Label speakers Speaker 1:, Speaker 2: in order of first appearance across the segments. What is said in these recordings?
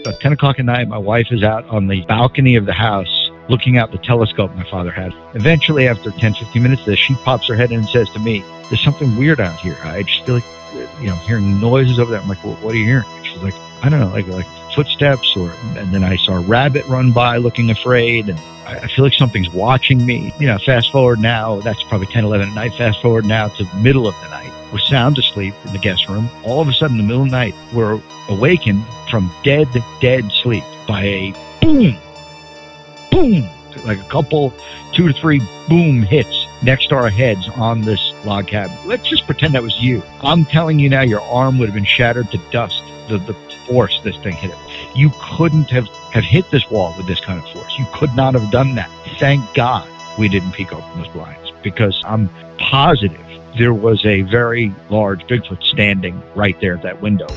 Speaker 1: About 10 o'clock at night, my wife is out on the balcony of the house looking out the telescope my father had. Eventually, after 10, 15 minutes of this, she pops her head in and says to me, there's something weird out here. I just feel like, I'm hearing noises over there. I'm like, well, what are you hearing? She's like, I don't know, like footsteps, and then I saw a rabbit run by looking afraid, and I feel like something's watching me. Fast forward now, that's probably 10, 11 at night. Fast forward now to the middle of the night. We're sound asleep in the guest room. All of a sudden, in the middle of the night, we're awakened from dead sleep by a boom, boom, like a couple, 2 to 3 boom hits next to our heads on this log cabin. Let's just pretend that was you. I'm telling you now, your arm would have been shattered to dust. The force this thing hit it. You couldn't have hit this wall with this kind of force. You could not have done that. Thank God we didn't peek open those blinds, because I'm positive there was a very large Bigfoot standing right there at that window.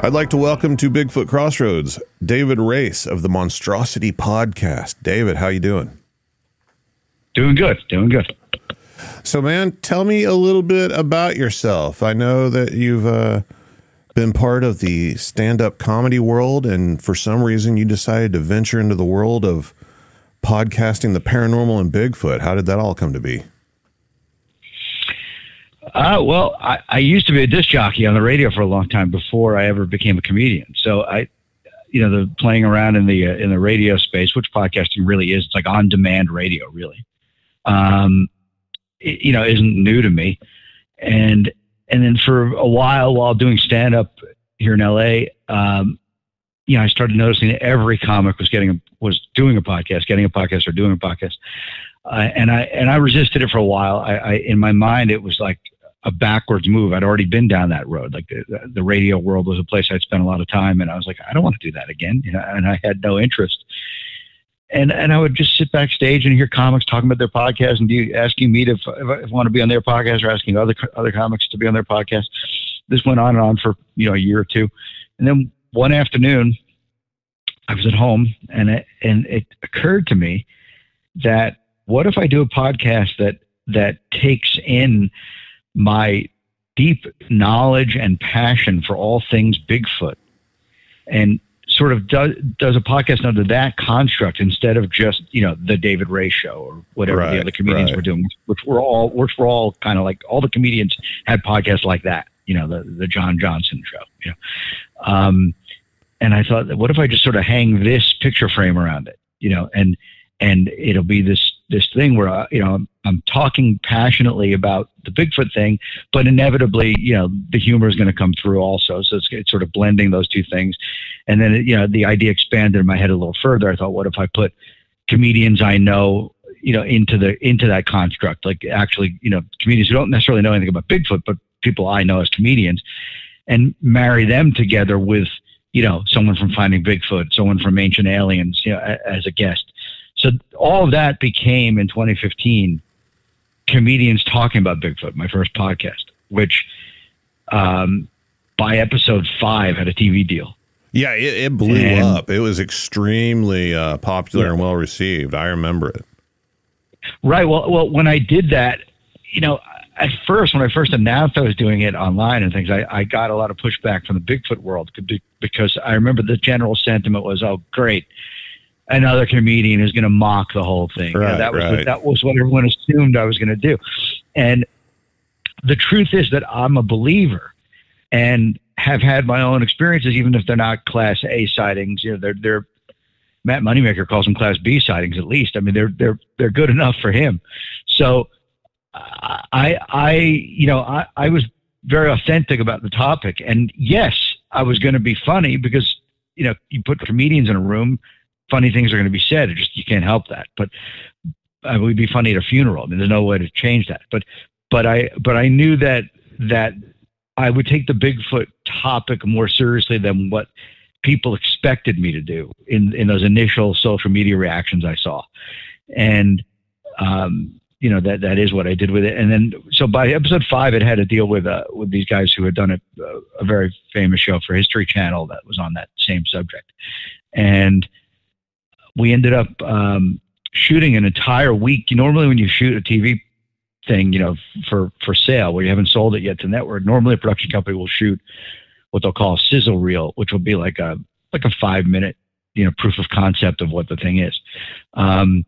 Speaker 2: I'd like to welcome to Bigfoot Crossroads, David Race of the Monstrosity podcast. David, how you doing?
Speaker 1: Doing good.
Speaker 2: So, man, tell me a little bit about yourself. I know that you've been part of the stand-up comedy world, and for some reason you decided to venture into the world of podcasting the paranormal and Bigfoot. How did that all come to be?
Speaker 1: Well, I used to be a disc jockey on the radio for a long time before I ever became a comedian. So the playing around in the radio space, which podcasting really is, it's like on-demand radio, really, isn't new to me. And then for a while doing stand-up here in LA, I started noticing that every comic was doing a podcast, getting a podcast, or doing a podcast. And I resisted it for a while. I in my mind, it was like a backwards move. I'd already been down that road. Like the radio world was a place I'd spent a lot of time, and I was like, I don't want to do that again. And I had no interest. And I would just sit backstage and hear comics talking about their podcast and asking me if I want to be on their podcast, or asking other comics to be on their podcast. This went on and on for a year or two, and then one afternoon, I was at home, and it occurred to me that what if I do a podcast that takes in my deep knowledge and passion for all things Bigfoot, and sort of does a podcast under that construct instead of just the David Ray Show or whatever the other comedians were doing, which were all kind of like, all the comedians had podcasts like that, the John Johnson Show, and I thought, what if I just sort of hang this picture frame around it, and it'll be this thing where, I'm talking passionately about the Bigfoot thing, but inevitably, the humor is going to come through also. So it's sort of blending those two things. And then, the idea expanded in my head a little further. I thought, what if I put comedians I know, into that construct, like actually, comedians who don't necessarily know anything about Bigfoot, but people I know as comedians, and marry them together with, someone from Finding Bigfoot, someone from Ancient Aliens, as a guest. So all of that became, in 2015, comedians talking about Bigfoot, my first podcast, which by episode 5 had a TV deal.
Speaker 2: Yeah, it blew up. It was extremely popular and well received. I remember it.
Speaker 1: Right. Well, when I did that, at first, when I first announced I was doing it online and things, I got a lot of pushback from the Bigfoot world, because I remember the general sentiment was, oh, great, another comedian is going to mock the whole thing.
Speaker 2: Right,
Speaker 1: that was what everyone assumed I was going to do. And the truth is that I'm a believer and have had my own experiences, even if they're not Class A sightings. They're Matt Moneymaker calls them Class B sightings, at least. I mean, they're good enough for him. So I was very authentic about the topic. And yes, I was going to be funny, because, you put comedians in a room, funny things are going to be said. You can't help that. But I would be funny at a funeral. I mean, there's no way to change that. But I knew that I would take the Bigfoot topic more seriously than what people expected me to do in those initial social media reactions I saw. And, you know, that is what I did with it. And then, so by episode 5, it had to deal with these guys who had done a very famous show for History Channel that was on that same subject. And we ended up shooting an entire week. Normally when you shoot a TV thing, you know, for sale, where you haven't sold it yet to network, normally a production company will shoot what they'll call a sizzle reel, which will be like a 5-minute, you know, proof of concept of what the thing is. And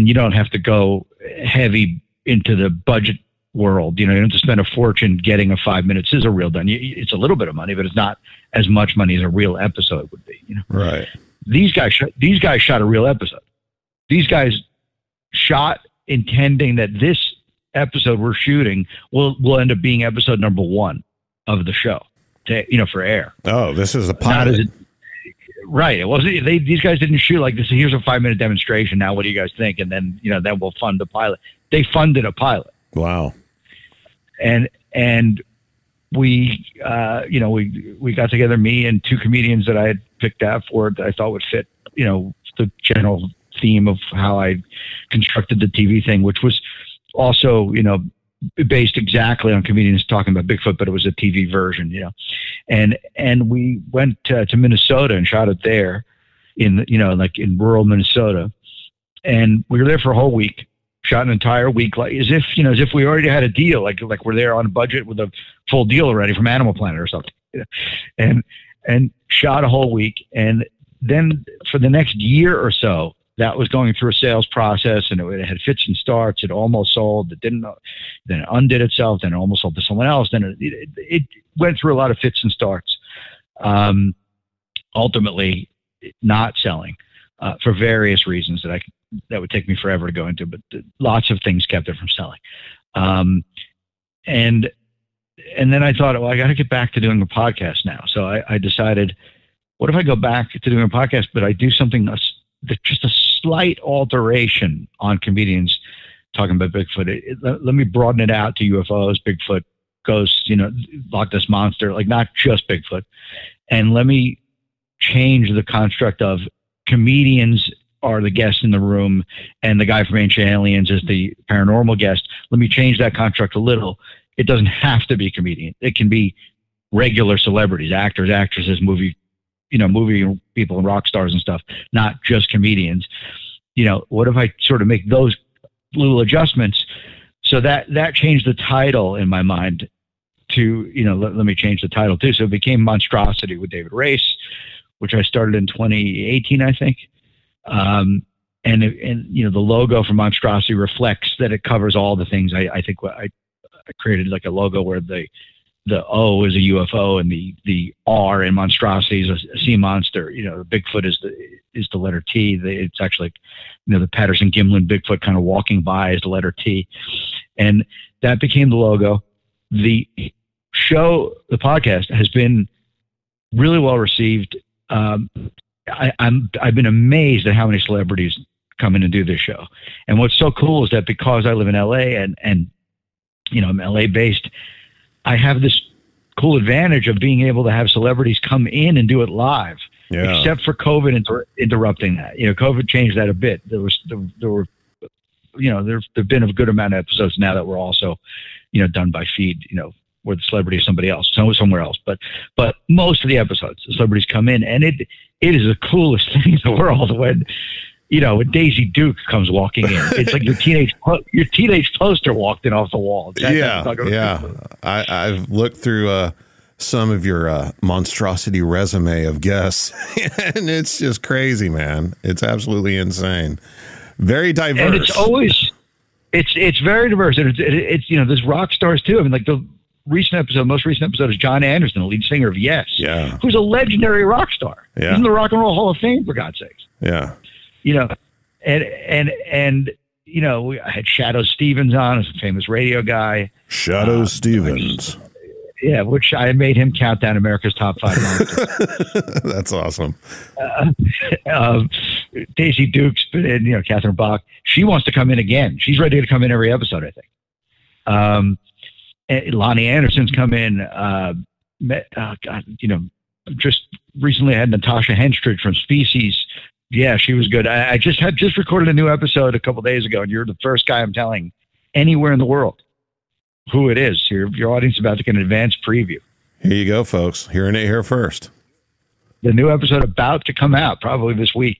Speaker 1: you don't have to go heavy into the budget world. You know, you don't have to spend a fortune getting a 5-minute sizzle reel done. It's a little bit of money, but it's not as much money as a real episode would be, you know?
Speaker 2: Right.
Speaker 1: These guys shot a real episode. These guys shot intending that this episode we're shooting will end up being episode number 1 of the show, you know, for air.
Speaker 2: Oh, this is a pilot.
Speaker 1: Right. It wasn't. These guys didn't shoot like this. Here's a 5-minute demonstration. Now, what do you guys think? And then, you know, then we'll fund the pilot. They funded a pilot.
Speaker 2: Wow.
Speaker 1: And we, you know, we got together, me and 2 comedians that I had picked out for it that I thought would fit, you know, the general theme of how I constructed the TV thing, which was also, you know, based exactly on comedians talking about Bigfoot, but it was a TV version, you know. And we went to Minnesota and shot it there in, you know, like in rural Minnesota. And we were there for a whole week, shot an entire week, like as if we already had a deal, like we're there on a budget with a full deal already from Animal Planet or something, you know? And shot a whole week. And then for the next year or so, that was going through a sales process, and it had fits and starts. It almost sold. It didn't. Then it undid itself. Then it almost sold to someone else. Then it went through a lot of fits and starts. Ultimately, not selling for various reasons that would take me forever to go into. But lots of things kept it from selling. And then I thought, well, I got to get back to doing a podcast now. So I decided, what if I go back to doing a podcast, but I do something just a slight alteration on comedians talking about Bigfoot. Let me broaden it out to UFOs, Bigfoot, ghosts, you know, Loch Ness Monster, like not just Bigfoot. And let me change the construct of comedians are the guests in the room and the guy from Ancient Aliens is the paranormal guest. Let me change that construct a little. It doesn't have to be a comedian. It can be regular celebrities, actors, actresses, movie people and rock stars and stuff, not just comedians. You know, what if I sort of make those little adjustments? So that changed the title in my mind to, you know, let me change the title too. So it became Monstrosity with David Race, which I started in 2018, I think. And you know, the logo for Monstrosity reflects that it covers all the things. I think I created like a logo where the O is a UFO and the R in Monstrosity is a sea monster. You know, Bigfoot is the letter T. It's actually like, you know, the Patterson Gimlin Bigfoot kind of walking by is the letter T. And that became the logo. The show, the podcast, has been really well received. I've been amazed at how many celebrities come in and do this show. And what's so cool is that because I live in LA and you know, I'm LA based, I have this cool advantage of being able to have celebrities come in and do it live, except for COVID interrupting that. You know, COVID changed that a bit. There were, you know, there've been a good amount of episodes now that were also, you know, done by feed, you know, where the celebrity is somebody else, somewhere else. But most of the episodes, the celebrities come in, and it is the coolest thing in the world when, you know, when Daisy Duke comes walking in. It's like your teenage poster walked in off the wall.
Speaker 2: I've looked through some of your Monstrosity resume of guests, and it's just crazy, man. It's absolutely insane. Very diverse.
Speaker 1: And it's always, it's very diverse. And it's, you know, there's rock stars too. I mean, like the most recent episode is John Anderson, the lead singer of Yes, who's a legendary rock star. He's in the Rock and Roll Hall of Fame, for God's sakes.
Speaker 2: Yeah.
Speaker 1: You know, and you know, I had Shadow Stevens on, as a famous radio guy.
Speaker 2: Shadow Stevens.
Speaker 1: Which I made him count down America's top 5 monsters.
Speaker 2: That's awesome.
Speaker 1: Daisy Duke's been in, you know, Catherine Bach. She wants to come in again. She's ready to come in every episode, I think. Lonnie Anderson's come in. God, just recently I had Natasha Henstridge from Species. Yeah, she was good. I just recorded a new episode a couple days ago, and you're the first guy I'm telling anywhere in the world who it is. Your audience is about to get an advance preview.
Speaker 2: Here you go, folks. Hearing it here first.
Speaker 1: The new episode about to come out probably this week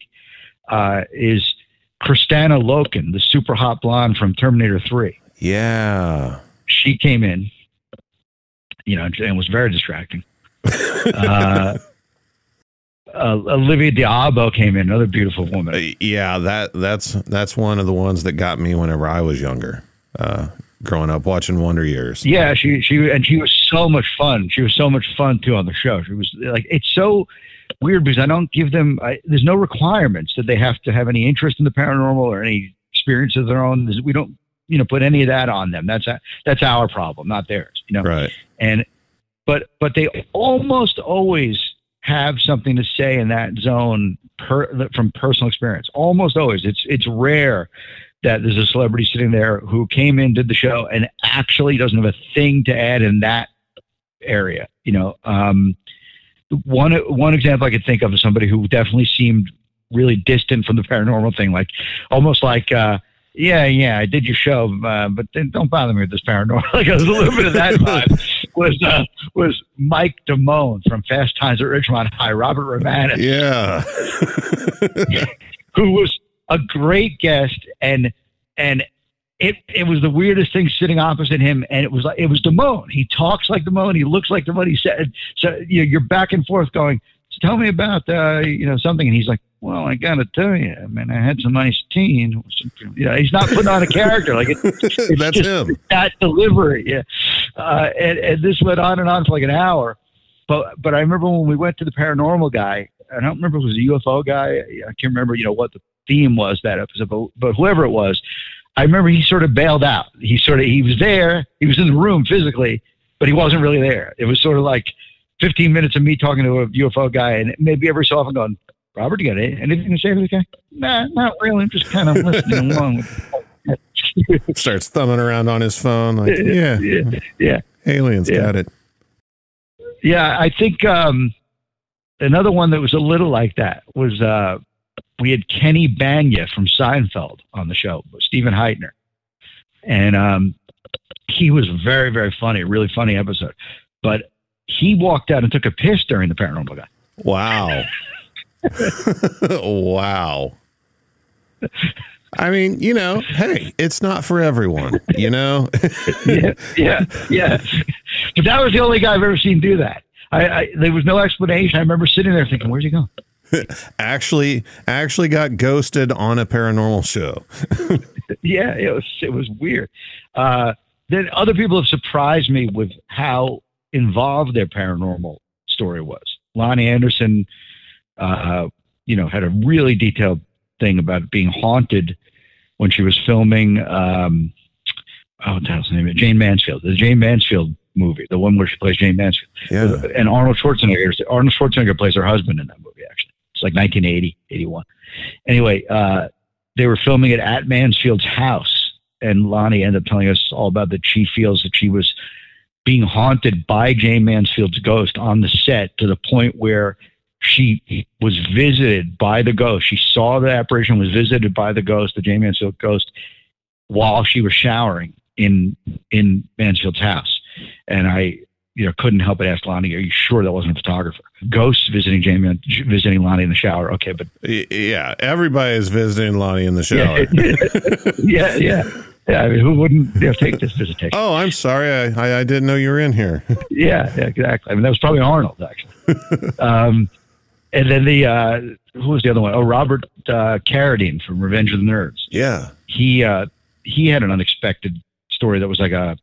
Speaker 1: is Kristana Loken, the super hot blonde from Terminator 3.
Speaker 2: Yeah.
Speaker 1: She came in, and was very distracting. Olivia Diabo came in, another beautiful woman.
Speaker 2: Yeah, that's one of the ones that got me whenever I was younger, growing up watching Wonder Years.
Speaker 1: Yeah, she was so much fun. She was so much fun too on the show. She was like, it's so weird because I don't give them. There's no requirements that they have to have any interest in the paranormal or any experience of their own. We don't, put any of that on them. That's our problem, not theirs.
Speaker 2: Right.
Speaker 1: But they almost always have something to say in that zone from personal experience. Almost always. It's rare that there's a celebrity sitting there who came in, did the show, and actually doesn't have a thing to add in that area. One example I could think of is somebody who definitely seemed really distant from the paranormal thing, almost like yeah, I did your show, but then don't bother me with this paranormal. Like, a little bit of that vibe was Mike Damone from Fast Times at Ridgemont High, Robert Romanus.
Speaker 2: Yeah.
Speaker 1: Who was a great guest, and it was the weirdest thing sitting opposite him, and it was Damone. He talks like Damone, he looks like Damone. He said, so you're back and forth going, so tell me about something, and he's like, well, I gotta tell you, I had some iced tea. He's not putting on a character. Like it's
Speaker 2: that's
Speaker 1: just
Speaker 2: him.
Speaker 1: That delivery, yeah. And this went on and on for like an hour. But I remember when we went to the paranormal guy. I don't remember if it was a UFO guy. I can't remember, what the theme was that episode. But whoever it was, I remember he sort of bailed out. He was there. He was in the room physically, but he wasn't really there. It was sort of like 15 minutes of me talking to a UFO guy, and maybe every so often going, Robert, you got anything to say to the guy? Nah, not really. I'm just kind of listening along.
Speaker 2: Starts thumbing around on his phone. Like, yeah. Aliens got it.
Speaker 1: Yeah, I think another one that was a little like that was we had Kenny Banya from Seinfeld on the show, Stephen Heitner. And he was very, very funny, really funny episode. But he walked out and took a piss during the paranormal guy.
Speaker 2: Wow. Wow. I mean, hey, it's not for everyone,
Speaker 1: yeah. But that was the only guy I've ever seen do that. There was no explanation. I remember sitting there thinking, where's he going?
Speaker 2: Actually got ghosted on a paranormal show.
Speaker 1: Yeah, it was weird. Then other people have surprised me with how involved their paranormal story was. Lonnie Anderson, had a really detailed thing about being haunted when she was filming, what the hell's the name of it? Jane Mansfield, the Jane Mansfield movie, the one where she plays Jane Mansfield.
Speaker 2: Yeah.
Speaker 1: And Arnold Schwarzenegger plays her husband in that movie, actually. It's like 1980, 81. Anyway, they were filming it at Mansfield's house, and Lonnie ended up telling us all about that she feels that she was being haunted by Jane Mansfield's ghost on the set, to the point where she was visited by the ghost. She saw the apparition, was visited by the ghost, the Jane Mansfield ghost, while she was showering in Mansfield's house. And I couldn't help but ask Lonnie, are you sure that wasn't a photographer? Ghosts visiting visiting Lonnie in the shower. Okay, but
Speaker 2: yeah, everybody is visiting Lonnie in the shower.
Speaker 1: Yeah. I mean, who wouldn't take this visitation?
Speaker 2: Oh, I'm sorry. I didn't know you were in here.
Speaker 1: Yeah, exactly. I mean, that was probably Arnold, actually. And then who was the other one? Oh, Robert Carradine from Revenge of the Nerds.
Speaker 2: Yeah.
Speaker 1: He had an unexpected story that was like I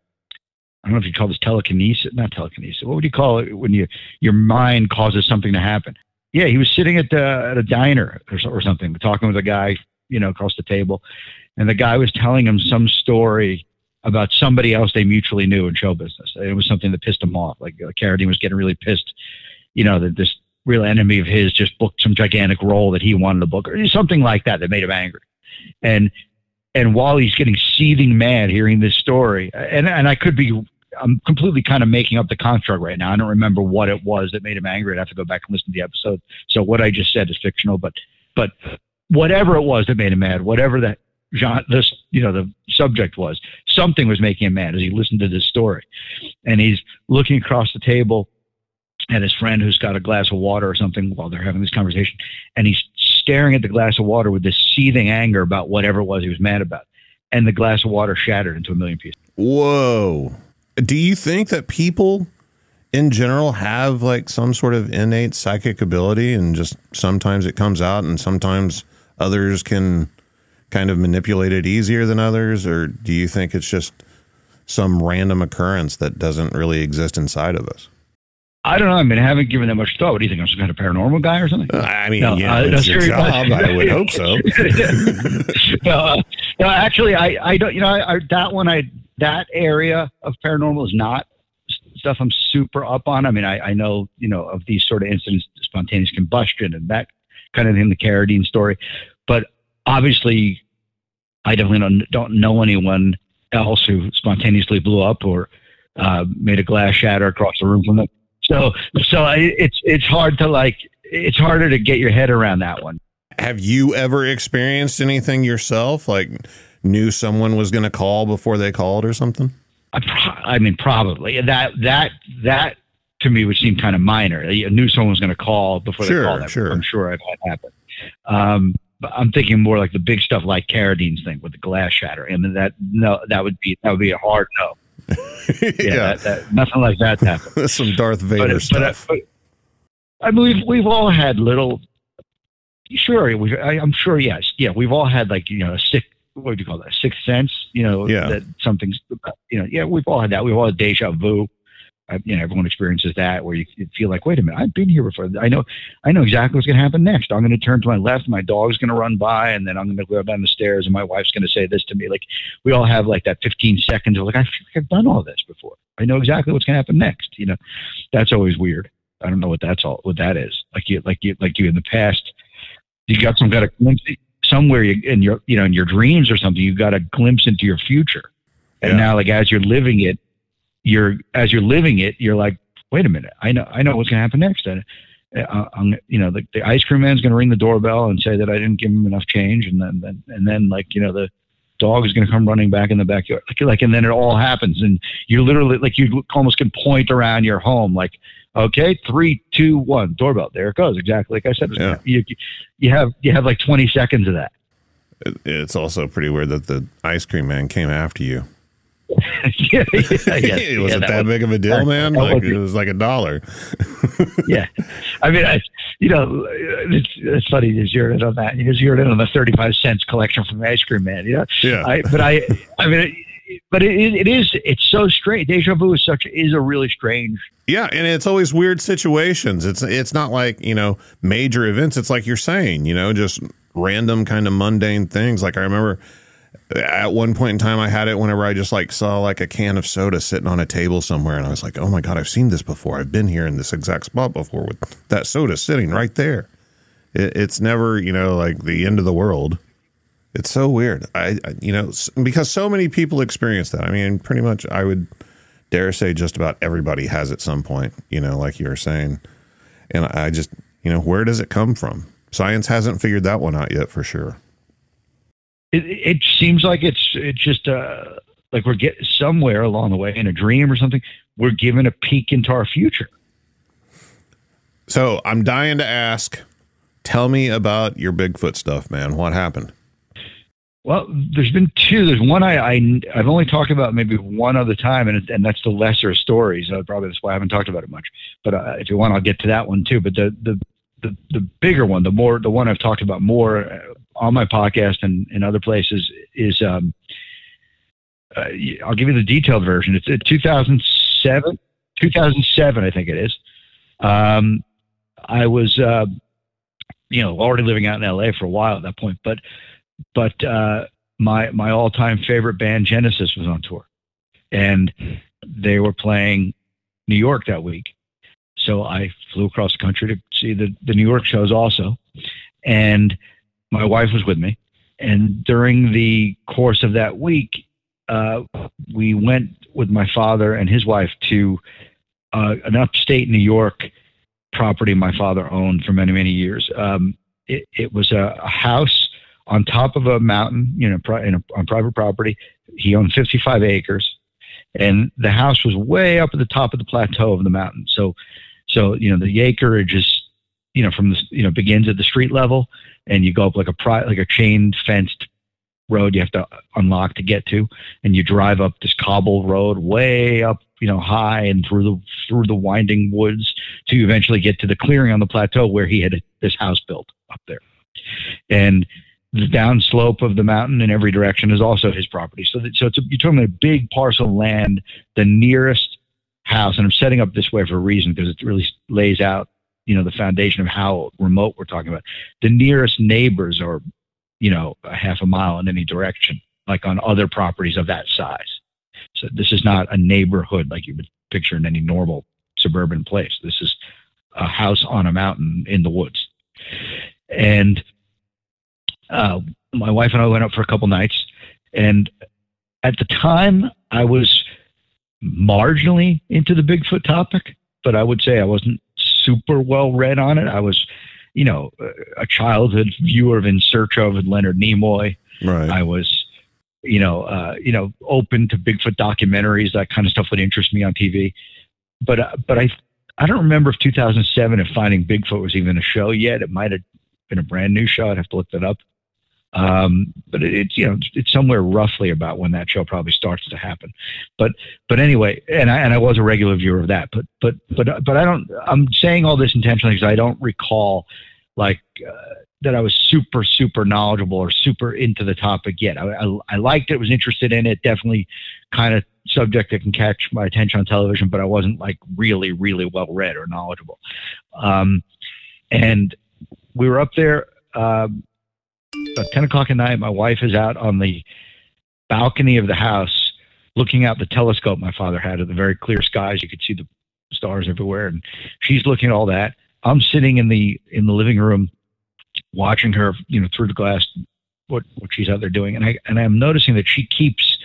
Speaker 1: don't know if you call this telekinesis, not telekinesis. What would you call it when your mind causes something to happen? Yeah, he was sitting at a diner or something, talking with a guy, across the table. And the guy was telling him some story about somebody else they mutually knew in show business. It was something that pissed him off. Like Carradine was getting really pissed, that this real enemy of his just booked some gigantic role that he wanted to book, or something like that made him angry. And while he's getting seething mad hearing this story, and I could be I'm completely kind of making up the construct right now. I don't remember what it was that made him angry. I'd have to go back and listen to the episode. So what I just said is fictional, but whatever it was that made him mad, whatever that the subject was, something was making him mad as he listened to this story. And he's looking across the table at his friend who's got a glass of water or something while they're having this conversation. And he's staring at the glass of water with this seething anger about whatever it was he was mad about. And the glass of water shattered into a million pieces.
Speaker 2: Whoa. Do you think that people in general have like some sort of innate psychic ability, and just sometimes it comes out and sometimes others can kind of manipulate it easier than others? Or do you think it's just some random occurrence that doesn't really exist inside of us?
Speaker 1: I don't know. I mean, I haven't given that much thought. What do you think? I'm some kind of paranormal guy or something?
Speaker 2: I mean, it's your job. I would hope so.
Speaker 1: No, actually, I don't. That area of paranormal is not stuff I'm super up on. I mean, I know of these sort of incidents, spontaneous combustion and that kind of thing, the Carradine story. But obviously, I definitely don't know anyone else who spontaneously blew up or made a glass shatter across the room from them. So it's hard to it's harder to get your head around that one.
Speaker 2: Have you ever experienced anything yourself? Like knew someone was going to call before they called or something?
Speaker 1: I mean, probably that to me would seem kind of minor. I knew someone was going to call before they called.
Speaker 2: Sure.
Speaker 1: I'm sure I've had happen. But I'm thinking more like the big stuff like Carradine's thing with the glass shattering. I mean, that would be a hard no.
Speaker 2: Yeah,
Speaker 1: nothing like that happened.
Speaker 2: Some Darth Vader stuff.
Speaker 1: But I mean, we've all had little. Sure, I'm sure. Yes, yeah, we've all had a what would you call that? Sixth sense. That something's. Yeah, we've all had that. We've all had deja vu. Everyone experiences that where you feel like, wait a minute, I've been here before. I know exactly what's going to happen next. I'm going to turn to my left, my dog's going to run by, and then I'm going to go down the stairs, and my wife's going to say this to me. Like we all have like that 15 seconds of like, I feel like I've done all this before. I know exactly what's going to happen next. That's always weird. I don't know what that is. Like you in the past, you got some kind of glimpse somewhere in your dreams or something. You got a glimpse into your future, and now like as you're living it. You're like, wait a minute, I know what's going to happen next. The ice cream man's going to ring the doorbell and say that I didn't give him enough change, and then the dog is going to come running back in the backyard, and then it all happens, and you literally you almost can point around your home, like, okay, 3, 2, 1, doorbell, there it goes, exactly like I said.
Speaker 2: Yeah.
Speaker 1: You have like 20 seconds of that.
Speaker 2: It's also pretty weird that the ice cream man came after you.
Speaker 1: Was
Speaker 2: it that big of a deal, man? It was like $1.
Speaker 1: Yeah, I mean, it's funny you zeroed in on that. You zeroed in on the 35 cents collection from the ice cream man. Yeah. It's so strange. Deja vu is a really strange.
Speaker 2: Yeah, and it's always weird situations. It's not like major events. It's like you're saying, just random kind of mundane things. Like I remember. At one point in time, I had it whenever I just saw like a can of soda sitting on a table somewhere. And I was like, oh my God, I've seen this before. I've been here in this exact spot before with that soda sitting right there. It's never, like the end of the world. It's so weird. Because so many people experience that. I mean, pretty much I would dare say just about everybody has at some point, like you were saying. And I just, where does it come from? Science hasn't figured that one out yet for sure.
Speaker 1: It seems like it's just like we're getting somewhere along the way in a dream or something. We're given a peek into our future.
Speaker 2: So I'm dying to ask, tell me about your Bigfoot stuff, man. What happened?
Speaker 1: Well, there's been two. There's one I've only talked about maybe one other time, and that's the lesser stories. Probably that's why I haven't talked about it much. But if you want, I'll get to that one too. But the bigger one, the one I've talked about more on my podcast and in other places is I'll give you the detailed version. It's 2007, I think it is. I was already living out in LA for a while at that point, but my all-time favorite band Genesis was on tour, and they were playing New York that week. So I flew across the country to see the New York shows also, and my wife was with me. And during the course of that week, we went with my father and his wife to an upstate New York property my father owned for many, many years. It was a house on top of a mountain, on private property. He owned 55 acres, and the house was way up at the top of the plateau of the mountain. So the acreage is, from the, begins at the street level, and you go up like a chain fenced road you have to unlock to get to, and you drive up this cobble road way up, high and through the winding woods to eventually get to the clearing on the plateau where he had this house built up there. And the downslope of the mountain in every direction is also his property. So you're talking about a big parcel of land. The nearest house, and I'm setting up this way for a reason because it really lays out, the foundation of how remote we're talking about. The nearest neighbors are, a half a mile in any direction, like on other properties of that size. So this is not a neighborhood like you would picture in any normal suburban place. This is a house on a mountain in the woods. And my wife and I went up for a couple nights, and at the time I was marginally into the Bigfoot topic, but I would say I wasn't super well read on it. I was, a childhood viewer of In Search of and Leonard Nimoy.
Speaker 2: Right.
Speaker 1: I was, open to Bigfoot documentaries. That kind of stuff would interest me on TV. But I don't remember if 2007, if Finding Bigfoot was even a show yet. It might have been a brand new show. I'd have to look that up. But it's somewhere roughly about when that show probably starts to happen. But anyway, and I was a regular viewer of that, but I'm saying all this intentionally because I don't recall that I was super, super knowledgeable or super into the topic yet. I liked it, was interested in it, definitely kind of subject that can catch my attention on television, but I wasn't really, really well read or knowledgeable. And we were up there, about 10 o'clock at night. My wife is out on the balcony of the house looking out the telescope my father had at the very clear skies. You could see the stars everywhere, and she's looking at all that. I'm sitting in the living room watching her, through the glass, what she's out there doing. And I'm noticing that she keeps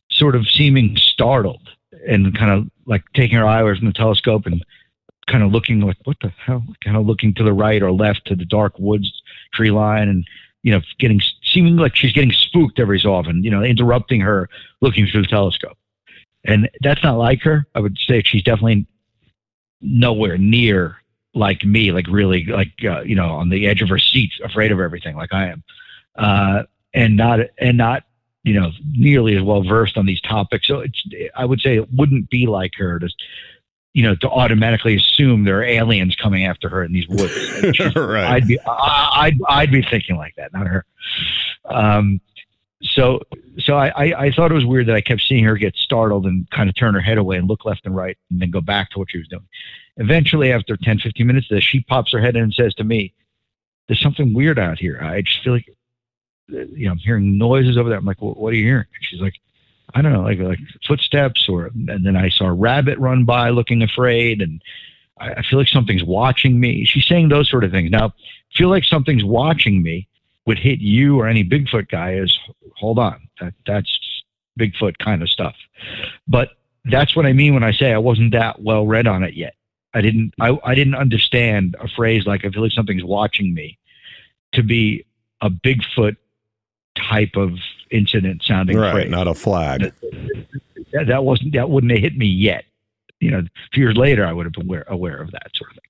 Speaker 1: sort of seeming startled and kind of like taking her eye away from the telescope and kind of looking like, what the hell? Kind of looking to the right or left to the dark woods tree line, and seeming like she's getting spooked every so often, interrupting her looking through the telescope. And that's not like her. I would say she's definitely nowhere near like me, like really on the edge of her seat, afraid of everything like I am. And not nearly as well versed on these topics. So I would say it wouldn't be like her to automatically assume there are aliens coming after her in these woods.
Speaker 2: Right.
Speaker 1: I'd be thinking like that, not her. So I thought it was weird that I kept seeing her get startled and kind of turn her head away and look left and right and then go back to what she was doing. Eventually, after 10, 15 minutes of this, she pops her head in and says to me, "There's something weird out here. I just feel like, I'm hearing noises over there." I'm like, "Well, what are you hearing?" And she's like, "I don't know, like footsteps," and then I saw a rabbit run by looking afraid, and I feel like something's watching me. She's saying those sort of things. Now, feel like something's watching me would hit you or any Bigfoot guy is, hold on, that's Bigfoot kind of stuff. But that's what I mean when I say I wasn't that well read on it yet. I didn't understand a phrase like, I feel like something's watching me, to be a Bigfoot type of incident sounding
Speaker 2: right,
Speaker 1: phrase.
Speaker 2: Not a flag.
Speaker 1: That wouldn't have hit me yet. A few years later, I would have been aware of that sort of thing.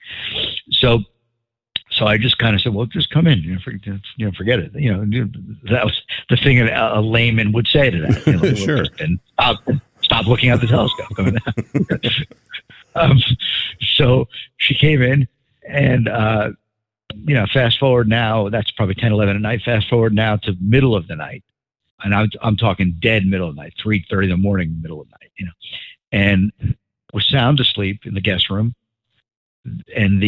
Speaker 1: So I just kind of said, "Well, just come in, forget it." That was the thing a layman would say to that.
Speaker 2: Sure.
Speaker 1: And stop looking at the telescope. So she came in, and fast forward now, that's probably 10, 11 at night. Fast forward now to middle of the night. And I'm talking dead middle of the night, 3:30 in the morning, middle of the night, and was sound asleep in the guest room. And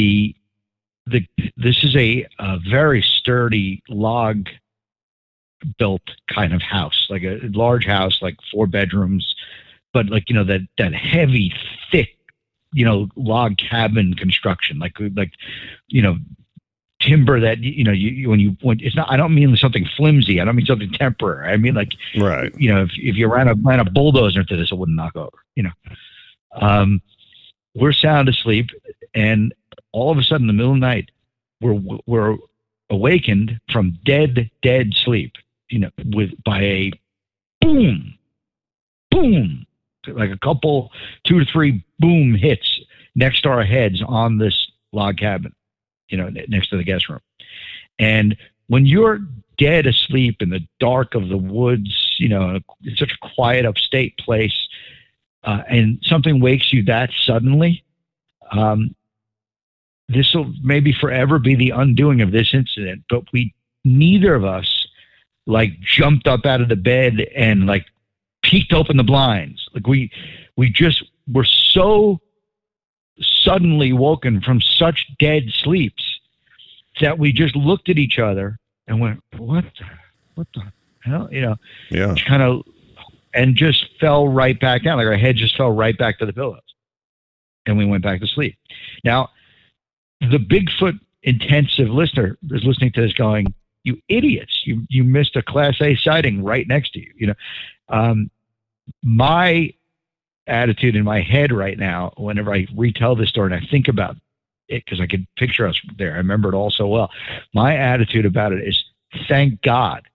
Speaker 1: this is a very sturdy log built kind of house, like a large house, like 4 bedrooms, but like, that heavy, thick, log cabin construction, like, timber that, when it's not, I don't mean something flimsy. I don't mean something temporary. I mean, like,
Speaker 2: right.
Speaker 1: If you ran a bulldozer into this, it wouldn't knock over, we're sound asleep, and all of a sudden in the middle of the night, we're awakened from dead sleep, by a boom, like a couple, 2 to 3 boom hits next to our heads on this log cabin, next to the guest room. And when you're dead asleep in the dark of the woods, it's such a quiet upstate place, and something wakes you that suddenly, this will maybe forever be the undoing of this incident. But neither of us like jumped up out of the bed and like peeked open the blinds. Like we just were so suddenly woken from such dead sleeps that we just looked at each other and went, what the hell?
Speaker 2: Yeah.
Speaker 1: Kind of, and just fell right back down. Like our head just fell right back to the pillows, and we went back to sleep. Now, the Bigfoot intensive listener is listening to this going, you idiots, you missed a Class A sighting right next to you. My attitude in my head right now, whenever I retell this story and I think about it, because I could picture us there, I remember it all so well. My attitude about it is, thank God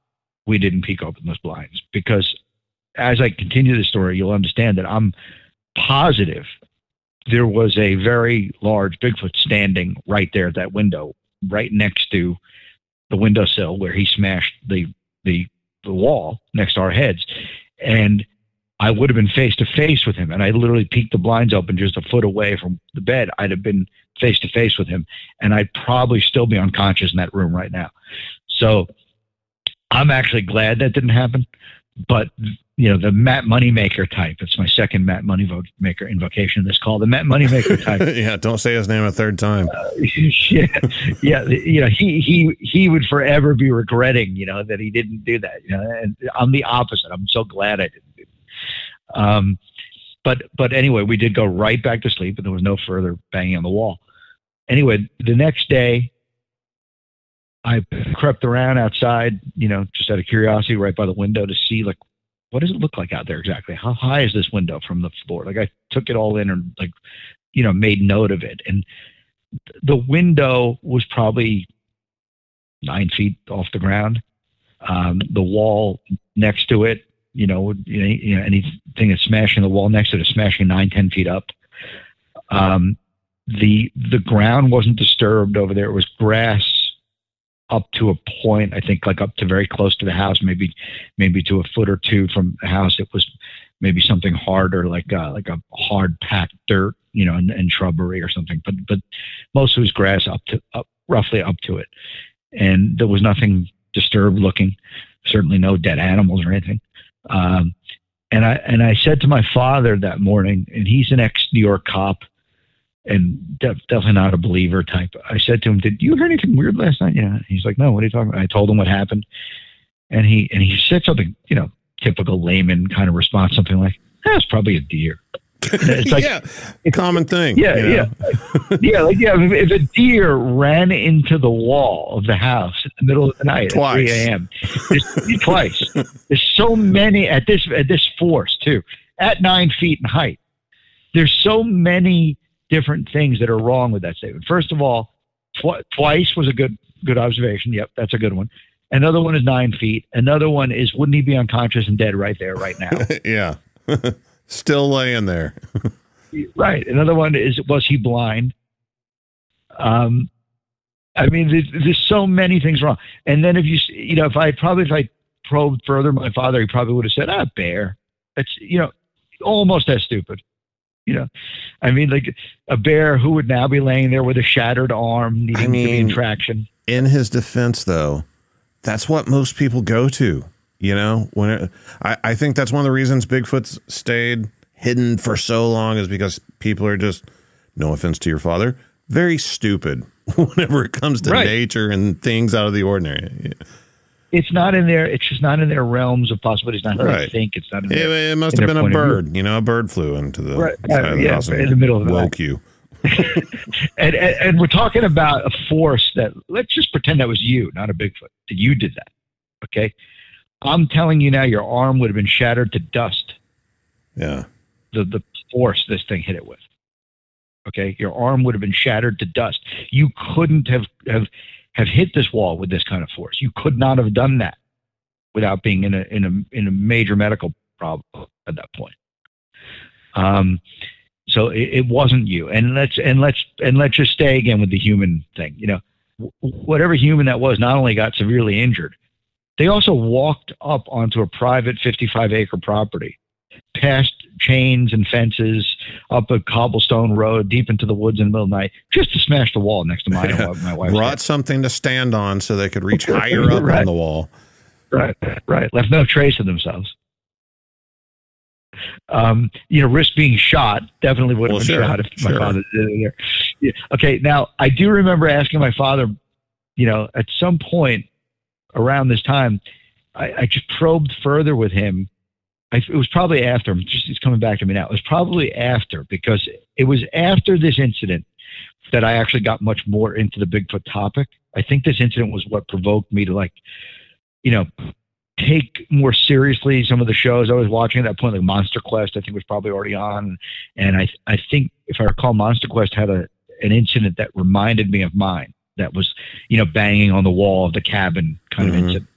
Speaker 1: we didn't peek open those blinds, because as I continue the story, you'll understand that I'm positive there was a very large Bigfoot standing right there at that window, right next to the windowsill where he smashed the wall next to our heads. And I would have been face to face with him. And I literally peeked the blinds open just a foot away from the bed. I'd have been face to face with him, and I'd probably still be unconscious in that room right now. So I'm actually glad that didn't happen. But, the Matt Moneymaker type, it's my second Matt Moneymaker invocation in this call, the Matt Moneymaker type.
Speaker 2: Yeah, don't say his name a third time.
Speaker 1: Yeah, he would forever be regretting, that he didn't do that. And I'm the opposite. I'm so glad I didn't do that. But anyway, we did go right back to sleep, and there was no further banging on the wall. Anyway, the next day, I crept around outside, just out of curiosity, right by the window to see, like, what does it look like out there exactly? How high is this window from the floor? Like, I took it all in and, like, made note of it. And the window was probably 9 feet off the ground. The wall next to it, anything that's smashing the wall next to it is smashing 9-10 feet up. The ground wasn't disturbed over there. It was grass up to a point, I think, like up to very close to the house, maybe to a foot or two from the house. It was maybe something harder, like a hard packed dirt, and shrubbery or something. But most of it was grass roughly up to it, and there was nothing disturbed looking. Certainly no dead animals or anything. And I said to my father that morning, and he's an ex-New York cop, and definitely not a believer type. I said to him, "Did you hear anything weird last night?" Yeah. He's like, "No, what are you talking about?" I told him what happened, and he said something, typical layman kind of response, something like, "That's probably a deer." It's like,
Speaker 2: yeah, common thing.
Speaker 1: Yeah. If a deer ran into the wall of the house in the middle of the night
Speaker 2: Twice.
Speaker 1: at 3 a.m., twice. There's so many at this force too, at 9 feet in height. There's so many different things that are wrong with that statement. First of all, twice was a good observation. Yep, that's a good one. Another one is 9 feet. Another one is, wouldn't he be unconscious and dead right there, right now?
Speaker 2: Yeah. Still laying there.
Speaker 1: Right. Another one is, was he blind? I mean, there's so many things wrong. And then if I probed further my father, he probably would have said, bear. That's, almost as stupid. I mean, like a bear who would now be laying there with a shattered arm, needing to be in traction.
Speaker 2: In his defense, though, that's what most people go to. I think that's one of the reasons Bigfoot's stayed hidden for so long is because people are just, no offense to your father, very stupid whenever it comes to nature and things out of the ordinary. Yeah.
Speaker 1: It's not in there. It's just not in their realms of possibilities. Not I think it's not in there.
Speaker 2: It must have been a bird. A bird flew into the side of the house and
Speaker 1: in the middle of the
Speaker 2: woke you.
Speaker 1: and we're talking about a force that, let's just pretend that was you, not a Bigfoot, that you did that. Okay. I'm telling you now, your arm would have been shattered to dust.
Speaker 2: Yeah.
Speaker 1: The force this thing hit it with. Okay. Your arm would have been shattered to dust. You couldn't have hit this wall with this kind of force. You could not have done that without being in a major medical problem at that point. So it wasn't you. And let's just stay again with the human thing. You know, whatever human that was not only got severely injured, they also walked up onto a private 55-acre property, past chains and fences, up a cobblestone road, deep into the woods in the middle of the night, just to smash the wall next to my wife.
Speaker 2: Brought something to stand on so they could reach higher up on the wall.
Speaker 1: Right. Left no trace of themselves. You know, risk being shot, definitely would have been shot if my father did it there. Yeah. Okay, now I do remember asking my father, you know, at some point around this time, I just probed further with him. It was probably after, it's coming back to me now. It was probably after, because it was after this incident that I actually got much more into the Bigfoot topic. I think this incident was what provoked me to, like, you know, take more seriously some of the shows I was watching at that point, like Monster Quest, I think was probably already on. And I think, if I recall, Monster Quest had an incident that reminded me of mine, that was, you know, banging on the wall of the cabin kind of incident.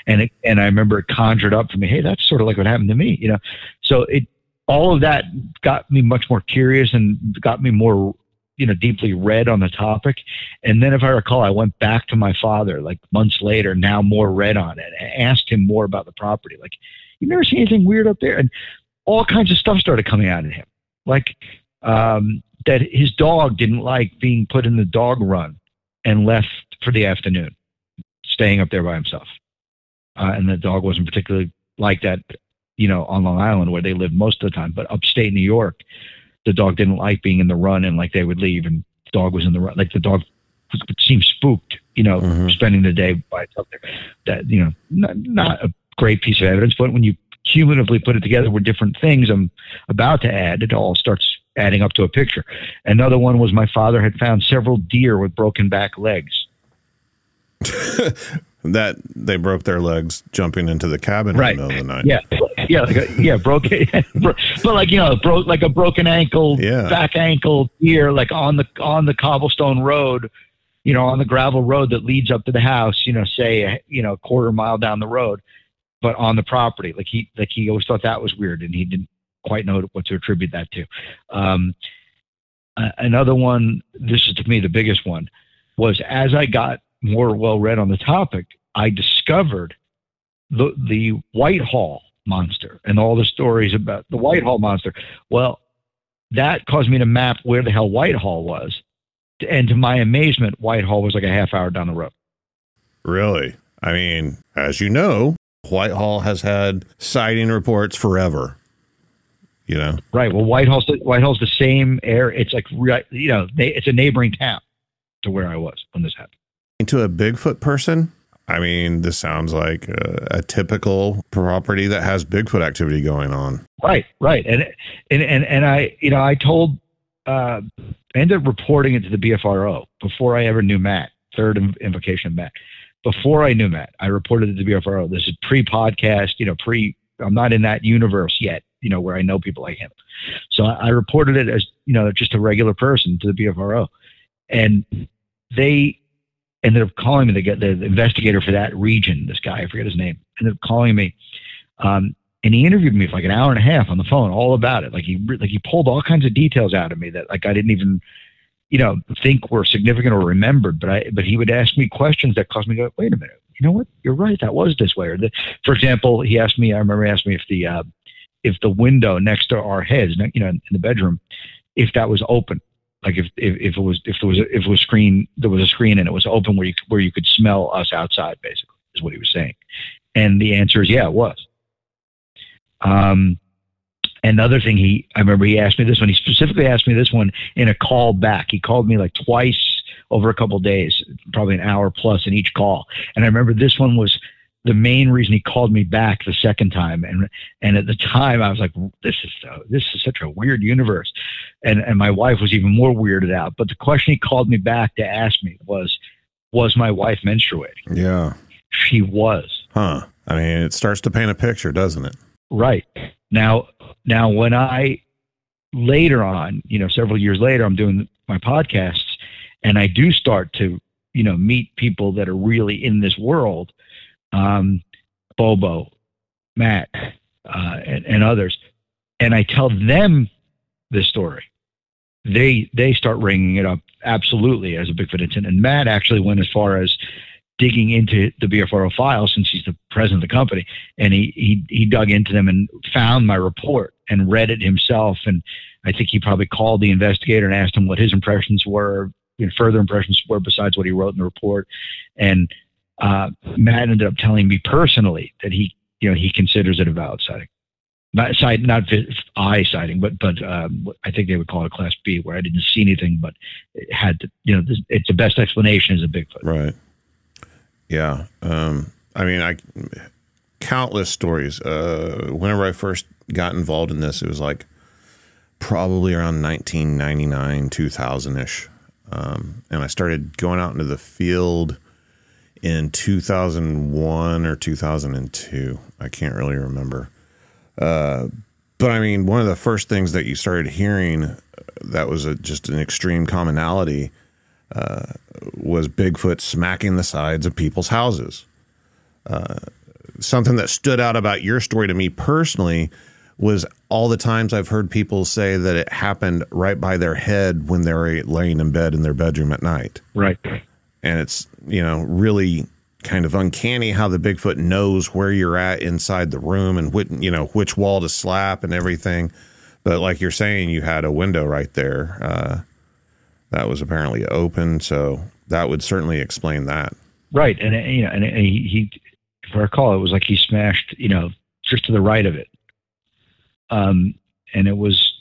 Speaker 1: And I remember it conjured up for me, hey, that's sort of like what happened to me, you know? So all of that got me much more curious and got me more, you know, deeply read on the topic. And then, if I recall, I went back to my father like months later, now more read on it, and asked him more about the property. Like, you never see anything weird up there? And all kinds of stuff started coming out of him. Like, that his dog didn't like being put in the dog run and left for the afternoon, staying up there by himself. And the dog wasn't particularly like that, you know, on Long Island where they lived most of the time, but upstate New York, the dog didn't like being in the run, and like they would leave and the dog was in the run. Like the dog would seem spooked, you know, spending the day by itself there. That, you know, not a great piece of evidence, but when you cumulatively put it together with different things I'm about to add, it all starts adding up to a picture. Another one was my father had found several deer with broken back legs.
Speaker 2: That they broke their legs jumping into the cabin in the middle of the night. But like, you know, like a broken ankle, back ankle deer, like on the cobblestone road, you know, on the gravel road that leads up to the house, you know, say, you know, a quarter mile down the road, but on the property. Like he always thought that was weird, and he didn't quite know what to attribute that to. Another one, this is to me the biggest one, was as I got more well-read on the topic, I discovered the Whitehall monster and all the stories about the Whitehall monster. Well, that caused me to map where the hell Whitehall was. And to my amazement, Whitehall was like a half hour down the road. Really? I mean, as you know, Whitehall has had sighting reports forever. You know? Right.
Speaker 1: Well, Whitehall's the same area. It's like, you know, it's a neighboring town to where I was when this happened.
Speaker 2: To a Bigfoot person, I mean, this sounds like a typical property that has Bigfoot activity going on.
Speaker 1: Right. And I, you know, I ended up reporting it to the BFRO before I ever knew Matt, third invocation of Matt. Before I knew Matt, I reported it to the BFRO. This is pre-podcast, you know, I'm not in that universe yet, you know, where I know people like him. So I reported it as, you know, just a regular person to the BFRO. And they ended up calling me to get the investigator for that region. This guy, I forget his name, ended up calling me. And he interviewed me for like an hour and a half on the phone, all about it. Like he pulled all kinds of details out of me that like I didn't even, you know, think were significant or remembered. But he would ask me questions that caused me to go, wait a minute, you know what? You're right. That was this way. Or for example, I remember he asked me if the window next to our heads, you know, in the bedroom, if that was open. Like if there was a screen and it was open where you could smell us outside, basically, is what he was saying. And the answer is, yeah, it was. Another thing I remember he asked me this one. He specifically asked me this one in a call back. He called me like twice over a couple of days, probably an hour plus in each call. And I remember this one was the main reason he called me back the second time. And at the time I was like, this is such a weird universe. And my wife was even more weirded out. But the question he called me back to ask me was my wife menstruating?
Speaker 2: Yeah.
Speaker 1: She was.
Speaker 2: Huh. I mean, it starts to paint a picture, doesn't it?
Speaker 1: Right. Now when I later on, several years later, I'm doing my podcasts and I do start to, meet people that are really in this world, Bobo, Matt, and others. And I tell them the story. They start ringing it up absolutely as a Bigfoot incident. And Matt actually went as far as digging into the BFRO files, since he's the president of the company, and he dug into them and found my report and read it himself. And I think he probably called the investigator and asked him what his impressions were, further impressions were besides what he wrote in the report. And Matt ended up telling me personally that he considers it a valid sighting. Not eye sighting, but I think they would call it a Class B, where I didn't see anything, but it had to, it's the best explanation as a Bigfoot.
Speaker 2: Right. Yeah. I mean, countless stories. Whenever I first got involved in this, it was like probably around 1999, 2000-ish. And I started going out into the field in 2001 or 2002. I can't really remember. But I mean, one of the first things that you started hearing that was just an extreme commonality was Bigfoot smacking the sides of people's houses. Something that stood out about your story to me personally was all the times I've heard people say that it happened right by their head when they're laying in bed in their bedroom at night.
Speaker 1: Right.
Speaker 2: And it's, really kind of uncanny how the Bigfoot knows where you're at inside the room and which wall to slap and everything. But like you're saying, you had a window right there that was apparently open, so that would certainly explain that. Right,
Speaker 1: and he, if I recall, it was like he smashed, just to the right of it, and it was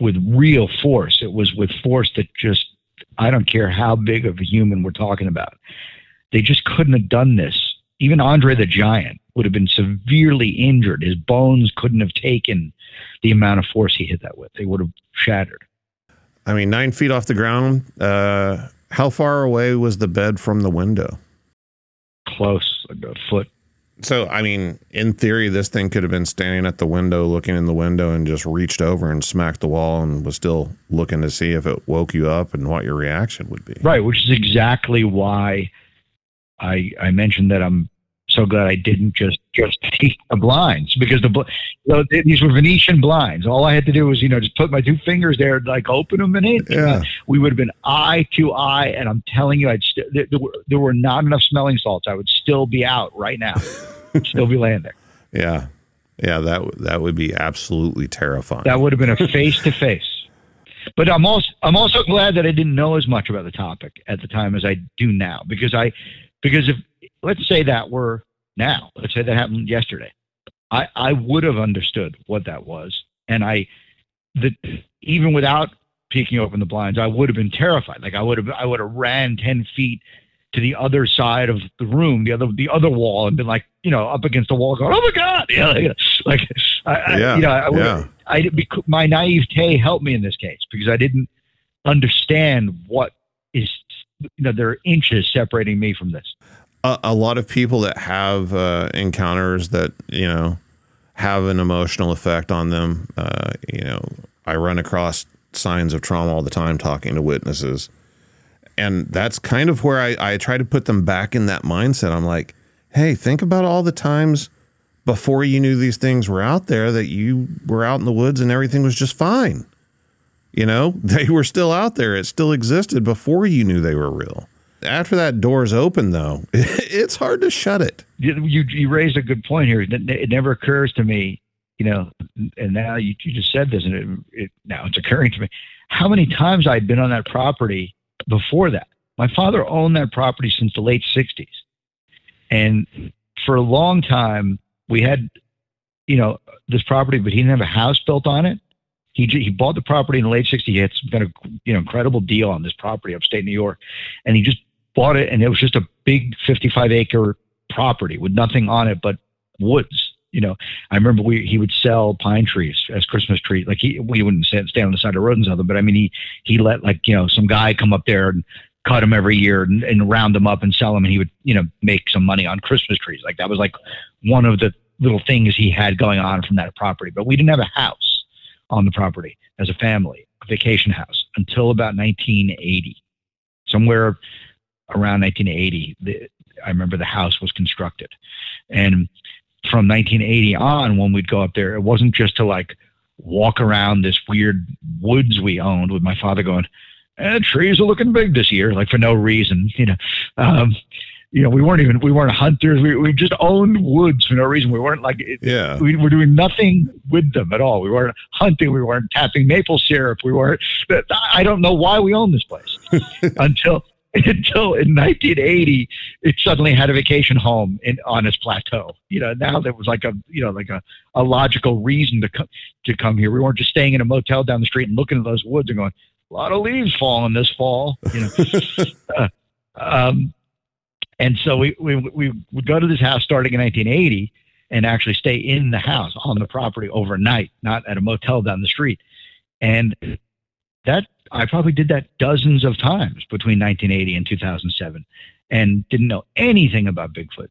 Speaker 1: with real force. It was with force that just, I don't care how big of a human we're talking about. They just couldn't have done this. Even Andre the Giant would have been severely injured. His bones couldn't have taken the amount of force he hit that with. They would have shattered.
Speaker 2: I mean, 9 feet off the ground. How far away was the bed from the window?
Speaker 1: Close, like a foot.
Speaker 2: So, I mean, in theory, this thing could have been standing at the window, looking in the window, and just reached over and smacked the wall and was still looking to see if it woke you up and what your reaction would be.
Speaker 1: Right, which is exactly why I mentioned that I'm so glad I didn't just take the blinds, because these were Venetian blinds. All I had to do was, just put my 2 fingers there, like open them and in.
Speaker 2: Yeah.
Speaker 1: We would have been eye to eye, and I'm telling you, there were not enough smelling salts. I would still be out right now, still be laying there.
Speaker 2: Yeah, yeah, that would be absolutely terrifying.
Speaker 1: That would have been a face to face. But I'm also glad that I didn't know as much about the topic at the time as I do now, because if, let's say that were now, let's say that happened yesterday, I would have understood what that was. And even without peeking open the blinds, I would have been terrified. Like I would have ran 10 feet to the other side of the room, the other wall, and been like, up against the wall going, oh my God. My naivete helped me in this case, because I didn't understand what is, there are inches separating me from this.
Speaker 2: A lot of people that have encounters that, have an emotional effect on them. I run across signs of trauma all the time talking to witnesses. And that's kind of where I try to put them back in that mindset. I'm like, hey, think about all the times before you knew these things were out there that you were out in the woods and everything was just fine. They were still out there. It still existed before you knew they were real. After that door's open, though, it's hard to shut it.
Speaker 1: You raised a good point here. It never occurs to me, and now you just said this, and now it's occurring to me, how many times I'd been on that property before that. My father owned that property since the late 60s. And for a long time, we had, this property, but he didn't have a house built on it. He bought the property in the late 60s. He had some kind of, incredible deal on this property upstate New York. And he just bought it, and it was just a big 55-acre property with nothing on it but woods. You know, I remember he would sell pine trees as Christmas trees. Like we wouldn't stand on the side of the road and sell them, but I mean, he let, like, you know, some guy come up there and cut them every year and round them up and sell them. And he would, you know, make some money on Christmas trees. Like that was like one of the little things he had going on from that property. But we didn't have a house on the property as a family, a vacation house, until about 1980. Somewhere around 1980, I remember the house was constructed. And from 1980 on, when we'd go up there, it wasn't just to like walk around this weird woods we owned, with my father going, trees are looking big this year, like for no reason, you know. You know, we weren't hunters. We just owned woods for no reason. We weren't like, we were doing nothing with them at all. We weren't hunting. We weren't tapping maple syrup. I don't know why we owned this place until in 1980, it suddenly had a vacation home on its plateau. You know, now there was like a logical reason to come here. We weren't just staying in a motel down the street and looking at those woods and going, a lot of leaves falling this fall. You know, and so we would go to this house starting in 1980 and actually stay in the house on the property overnight, not at a motel down the street. And that, I probably did that dozens of times between 1980 and 2007, and didn't know anything about Bigfoot.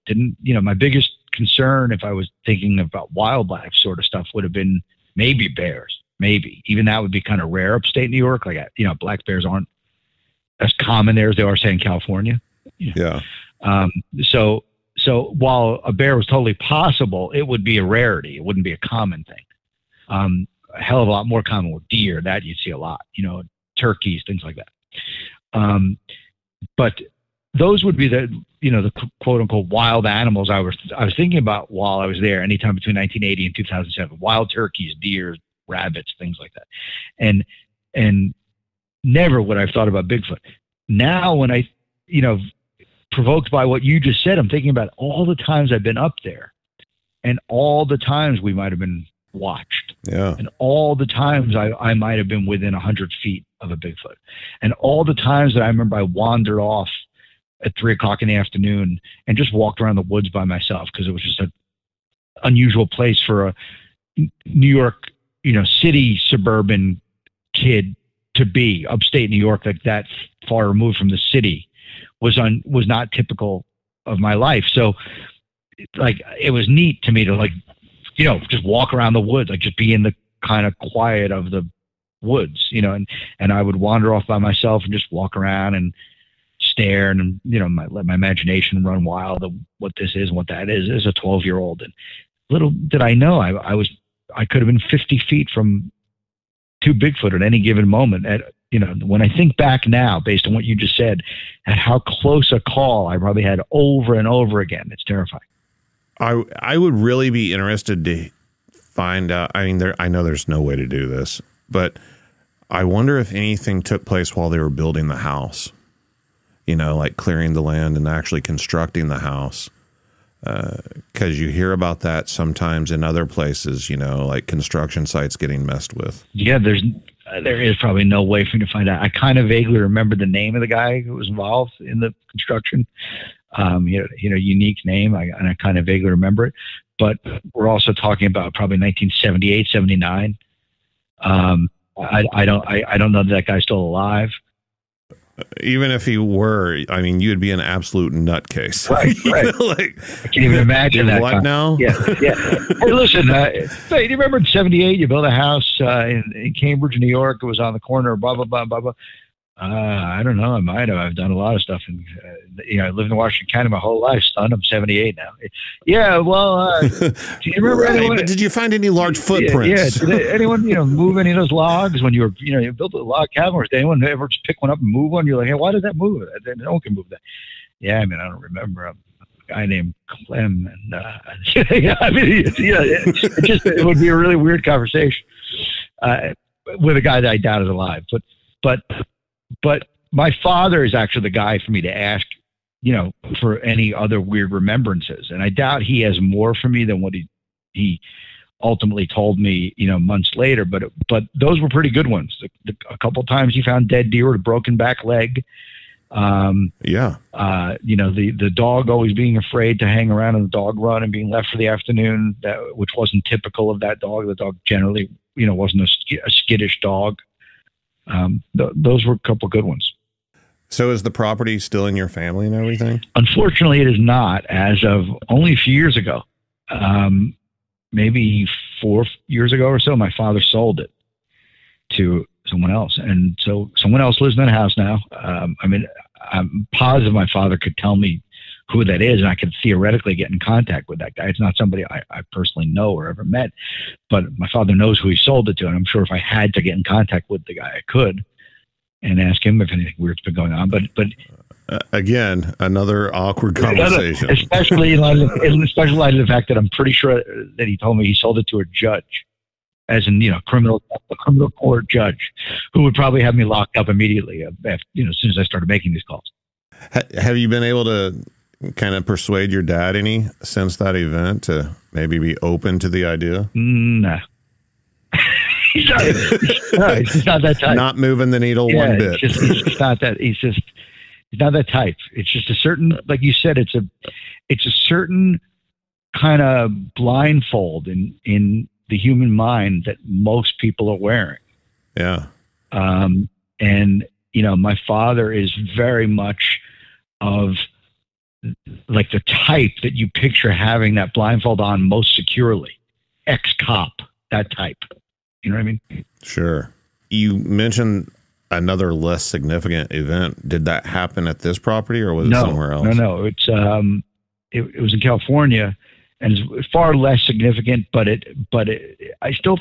Speaker 1: My biggest concern, if I was thinking about wildlife sort of stuff, would have been maybe bears. Maybe even that would be kind of rare upstate New York. Like, you know, black bears aren't as common there as they are, say, in California.
Speaker 2: Yeah.
Speaker 1: So while a bear was totally possible, it would be a rarity. It wouldn't be a common thing. A hell of a lot more common with deer. That you'd see a lot, you know, turkeys, things like that. But those would be the quote unquote wild animals I was thinking about while I was there, anytime between 1980 and 2007, wild turkeys, deer, rabbits, things like that. And never would I have thought about Bigfoot. Now, when I, you know, provoked by what you just said, I'm thinking about all the times I've been up there and all the times we might've been watched.
Speaker 2: Yeah.
Speaker 1: And all the times I might have been within 100 feet of a Bigfoot, and all the times that I remember I wandered off at 3:00 in the afternoon and just walked around the woods by myself, because it was just an unusual place for a New York, you know, city suburban kid to be. Upstate New York, like that far removed from the city, was not typical of my life. So like, it was neat to me to, like, you know, just walk around the woods, like just be in the kind of quiet of the woods, you know, and I would wander off by myself and just walk around and stare and, you know, let my imagination run wild of what this is and what that is as a 12-year-old. And little did I know I could have been 50 feet from two Bigfoot at any given moment. You know, when I think back now, based on what you just said, at how close a call I probably had over and over again, it's terrifying.
Speaker 2: I would really be interested to find out. I mean, I know there's no way to do this, but I wonder if anything took place while they were building the house, you know, like clearing the land and actually constructing the house. Because you hear about that sometimes in other places, you know, like construction sites getting messed with. Yeah,
Speaker 1: there is probably no way for me to find out. I kind of vaguely remember the name of the guy who was involved in the construction. Unique name. And I kind of vaguely remember it, but we're also talking about probably 1978, 79. I don't know that guy's still alive.
Speaker 2: Even if he were, I mean, you'd be an absolute nutcase.
Speaker 1: Right.
Speaker 2: Like,
Speaker 1: I can't even imagine that.
Speaker 2: What now?
Speaker 1: Yeah. Hey, listen, do you remember in 78, you built a house in Cambridge, New York. It was on the corner of blah, blah, blah, blah, blah. I don't know. I might have. I've done a lot of stuff. And, I lived in Washington County my whole life, son. I'm 78 now. Yeah, well, do you remember anyone?
Speaker 2: But did you find any large footprints?
Speaker 1: Yeah. Did anyone, move any of those logs when you were, you built a log cabin? Did anyone ever just pick one up and move one? You're like, hey, why did that move? No one can move that. Yeah, I mean, I don't remember. A guy named Clem. And, it would be a really weird conversation with a guy that I doubt is alive. But my father is actually the guy for me to ask, for any other weird remembrances. And I doubt he has more for me than what he ultimately told me, months later. But those were pretty good ones. A couple times he found dead deer with a broken back leg. The dog always being afraid to hang around in the dog run and being left for the afternoon, which wasn't typical of that dog. The dog generally, wasn't a skittish dog. Those were a couple good ones.
Speaker 2: So is the property still in your family and everything?
Speaker 1: Unfortunately, it is not. As of only a few years ago, maybe 4 years ago or so, my father sold it to someone else. And so someone else lives in that house now. I'm positive my father could tell me who that is, and I could theoretically get in contact with that guy. It's not somebody I personally know or ever met, but my father knows who he sold it to. And I'm sure if I had to get in contact with the guy, I could and ask him if anything weird's been going on. But
Speaker 2: again, another awkward conversation,
Speaker 1: especially in light of the fact that I'm pretty sure that he told me he sold it to a judge, as in, a criminal court judge, who would probably have me locked up immediately after, as soon as I started making these calls.
Speaker 2: Have you been able to kind of persuade your dad any since that event to maybe be open to the idea?
Speaker 1: No. He's not that type.
Speaker 2: Not moving the needle one bit.
Speaker 1: He's not that. He's not that type. It's just a certain, like you said, it's a certain kind of blindfold in the human mind that most people are wearing.
Speaker 2: Yeah.
Speaker 1: And my father is very much of like the type that you picture having that blindfold on most securely. Ex-cop, that type. You know what I mean?
Speaker 2: Sure. You mentioned another less significant event. Did that happen at this property, or was it somewhere else?
Speaker 1: No. It's it was in California, and it's far less significant. But I still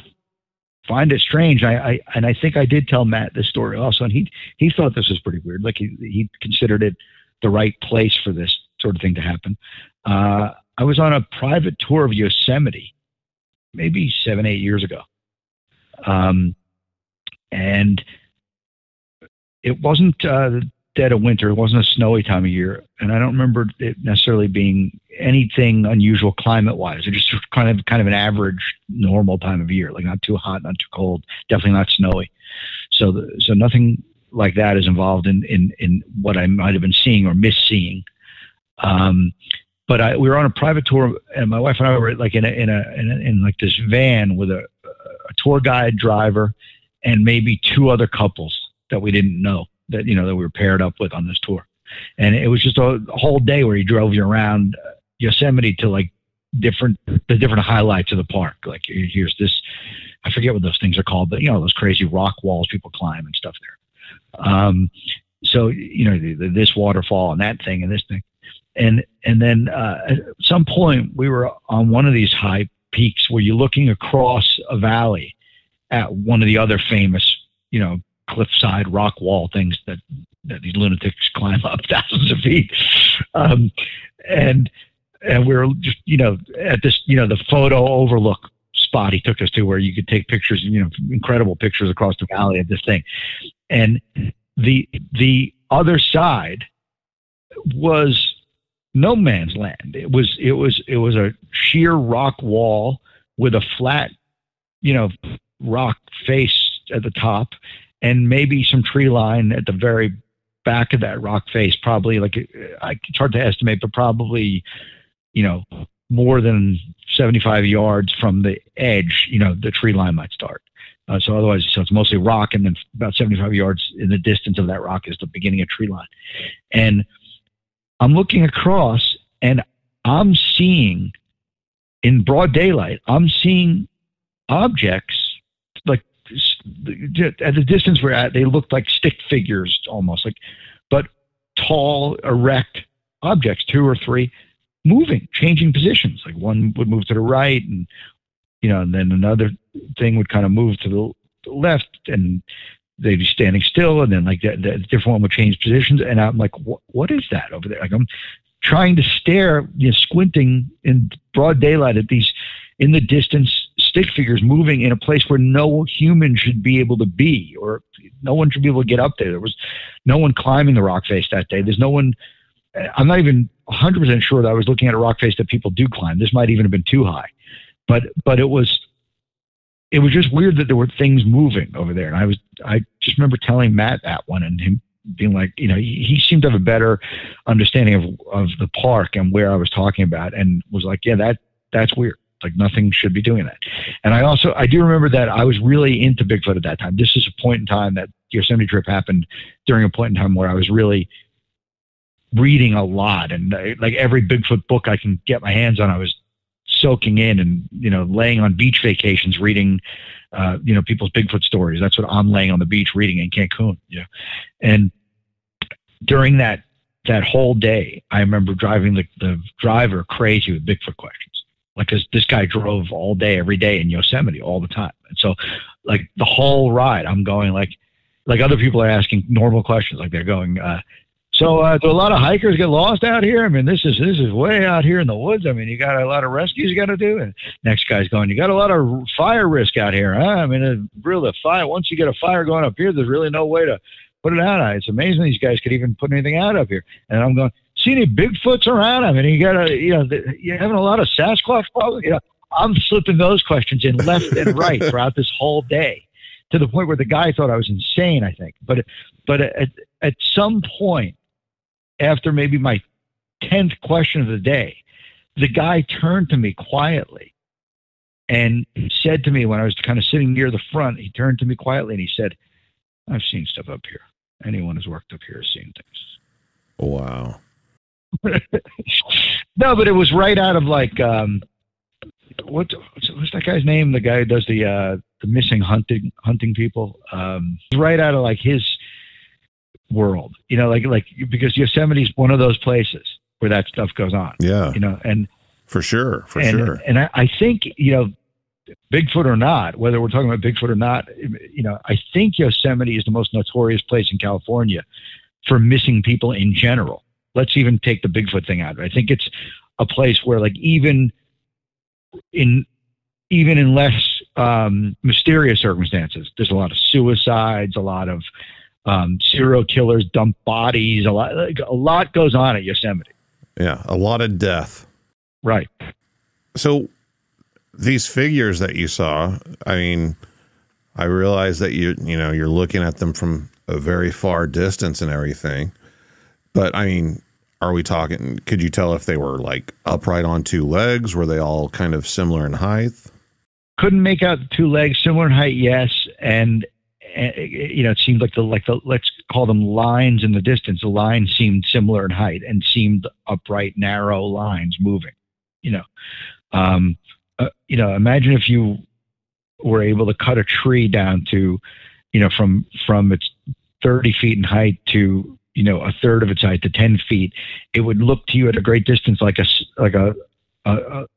Speaker 1: find it strange. I think I did tell Matt this story also, and he thought this was pretty weird. Like he considered it the right place for this sort of thing to happen. I was on a private tour of Yosemite, maybe 7-8 years ago. And it wasn't dead of winter. It wasn't a snowy time of year. And I don't remember it necessarily being anything unusual climate-wise. It just kind of an average, normal time of year, like not too hot, not too cold, definitely not snowy. So nothing like that is involved in what I might have been seeing or misseeing. But we were on a private tour, and my wife and I were like in like this van with a tour guide, driver, and maybe 2 other couples that we didn't know that we were paired up with on this tour. And it was just a whole day where he drove you around Yosemite to like the different highlights of the park. Like here's this, I forget what those things are called, but those crazy rock walls people climb and stuff there. So this waterfall and that thing and this thing. And then at some point we were on one of these high peaks where you're looking across a valley at one of the other famous, cliffside rock wall things that these lunatics climb up thousands of feet. And we were just, at this, the photo overlook spot he took us to where you could take pictures, incredible pictures across the valley of this thing. And the other side was no man's land. It was a sheer rock wall with a flat, rock face at the top, and maybe some tree line at the very back of that rock face. Probably it's hard to estimate, but probably, more than 75 yards from the edge, the tree line might start. So it's mostly rock, and then about 75 yards in the distance of that rock is the beginning of tree line. And I'm looking across, and I'm seeing, in broad daylight, I'm seeing objects like at the distance we're at, they looked like stick figures almost, but tall, erect objects, 2 or 3, moving, changing positions. Like one would move to the right, and and then another thing would kind of move to the left, and they'd be standing still, and then like the different one would change positions. And I'm like, what is that over there? Like I'm trying to stare, squinting in broad daylight at these in the distance stick figures moving in a place where no human should be able to be, or no one should be able to get up there. There was no one climbing the rock face that day. There's no one. I'm not even 100% sure that I was looking at a rock face that people do climb. This might even have been too high, but it was just weird that there were things moving over there. And I just remember telling Matt that one, and him being like, he seemed to have a better understanding of the park and where I was talking about, and was like, yeah, that's weird. Like, nothing should be doing that. And I do remember that I was really into Bigfoot at that time. This is a point in time, that Yosemite trip happened during a point in time where I was really reading a lot, and like every Bigfoot book I can get my hands on, I was soaking in, and laying on beach vacations reading people's Bigfoot stories. That's what I'm laying on the beach reading in Cancun. And during that whole day, I remember driving the driver crazy with Bigfoot questions. Like, this guy drove all day, every day in Yosemite all the time. And so, like, the whole ride, I'm going like other people are asking normal questions. Like, they're going, so do a lot of hikers get lost out here? I mean, this is way out here in the woods. I mean, you got a lot of rescues you got to do. And next guy's going, you got a lot of fire risk out here, huh? I mean, really, once you get a fire going up here, there's really no way to put it out. It's amazing these guys could even put anything out up here. And I'm going, see any Bigfoots around? I mean, you're having a lot of Sasquatch problems. I'm slipping those questions in left and right throughout this whole day, to the point where the guy thought I was insane, I think. But at some point, after maybe my 10th question of the day, the guy turned to me quietly and said to me, when I was kind of sitting near the front, he turned to me quietly and he said, I've seen stuff up here. Anyone who's worked up here has seen things.
Speaker 2: Wow.
Speaker 1: No, but it was right out of like, what's that guy's name? The guy who does the missing hunting people. Right out of like his world, like because Yosemite's one of those places where that stuff goes on.
Speaker 2: Yeah.
Speaker 1: And
Speaker 2: for sure.
Speaker 1: And I think, Bigfoot or not, whether we're talking about Bigfoot or not, I think Yosemite is the most notorious place in California for missing people in general. Let's even take the Bigfoot thing out. I think it's a place where, like, even in less mysterious circumstances, there's a lot of suicides, a lot of serial killers dump bodies, a lot goes on at Yosemite.
Speaker 2: Yeah, a lot of death.
Speaker 1: Right.
Speaker 2: So these figures that you saw, I mean, I realize that you're looking at them from a very far distance and everything, but I mean, are we talking, could you tell if they were like upright on two legs? Were they all kind of similar in height?
Speaker 1: Couldn't make out the two legs. Similar in height, yes. And it seemed like the let's call them lines in the distance. The lines seemed similar in height and seemed upright, narrow lines moving. Imagine if you were able to cut a tree down to, from its 30 feet in height to, a third of its height to 10 feet. It would look to you at a great distance like a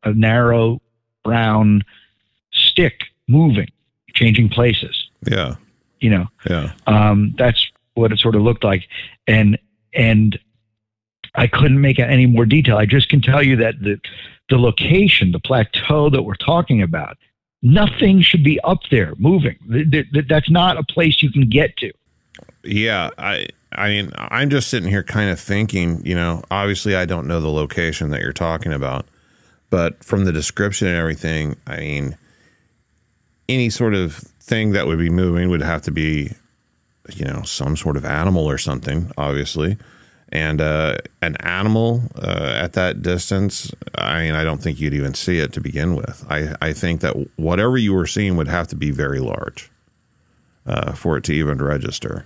Speaker 1: narrow brown stick moving, changing places.
Speaker 2: Yeah.
Speaker 1: Yeah. That's what it sort of looked like. And I couldn't make out any more detail. I just can tell you that the location, the plateau that we're talking about, nothing should be up there moving. That's not a place you can get to.
Speaker 2: Yeah. I mean, I'm just sitting here kind of thinking, obviously I don't know the location that you're talking about, but from the description and everything, I mean, any sort of thing that would be moving would have to be, some sort of animal or something, obviously. And an animal at that distance, I mean, I don't think you'd even see it to begin with. I think that whatever you were seeing would have to be very large for it to even register.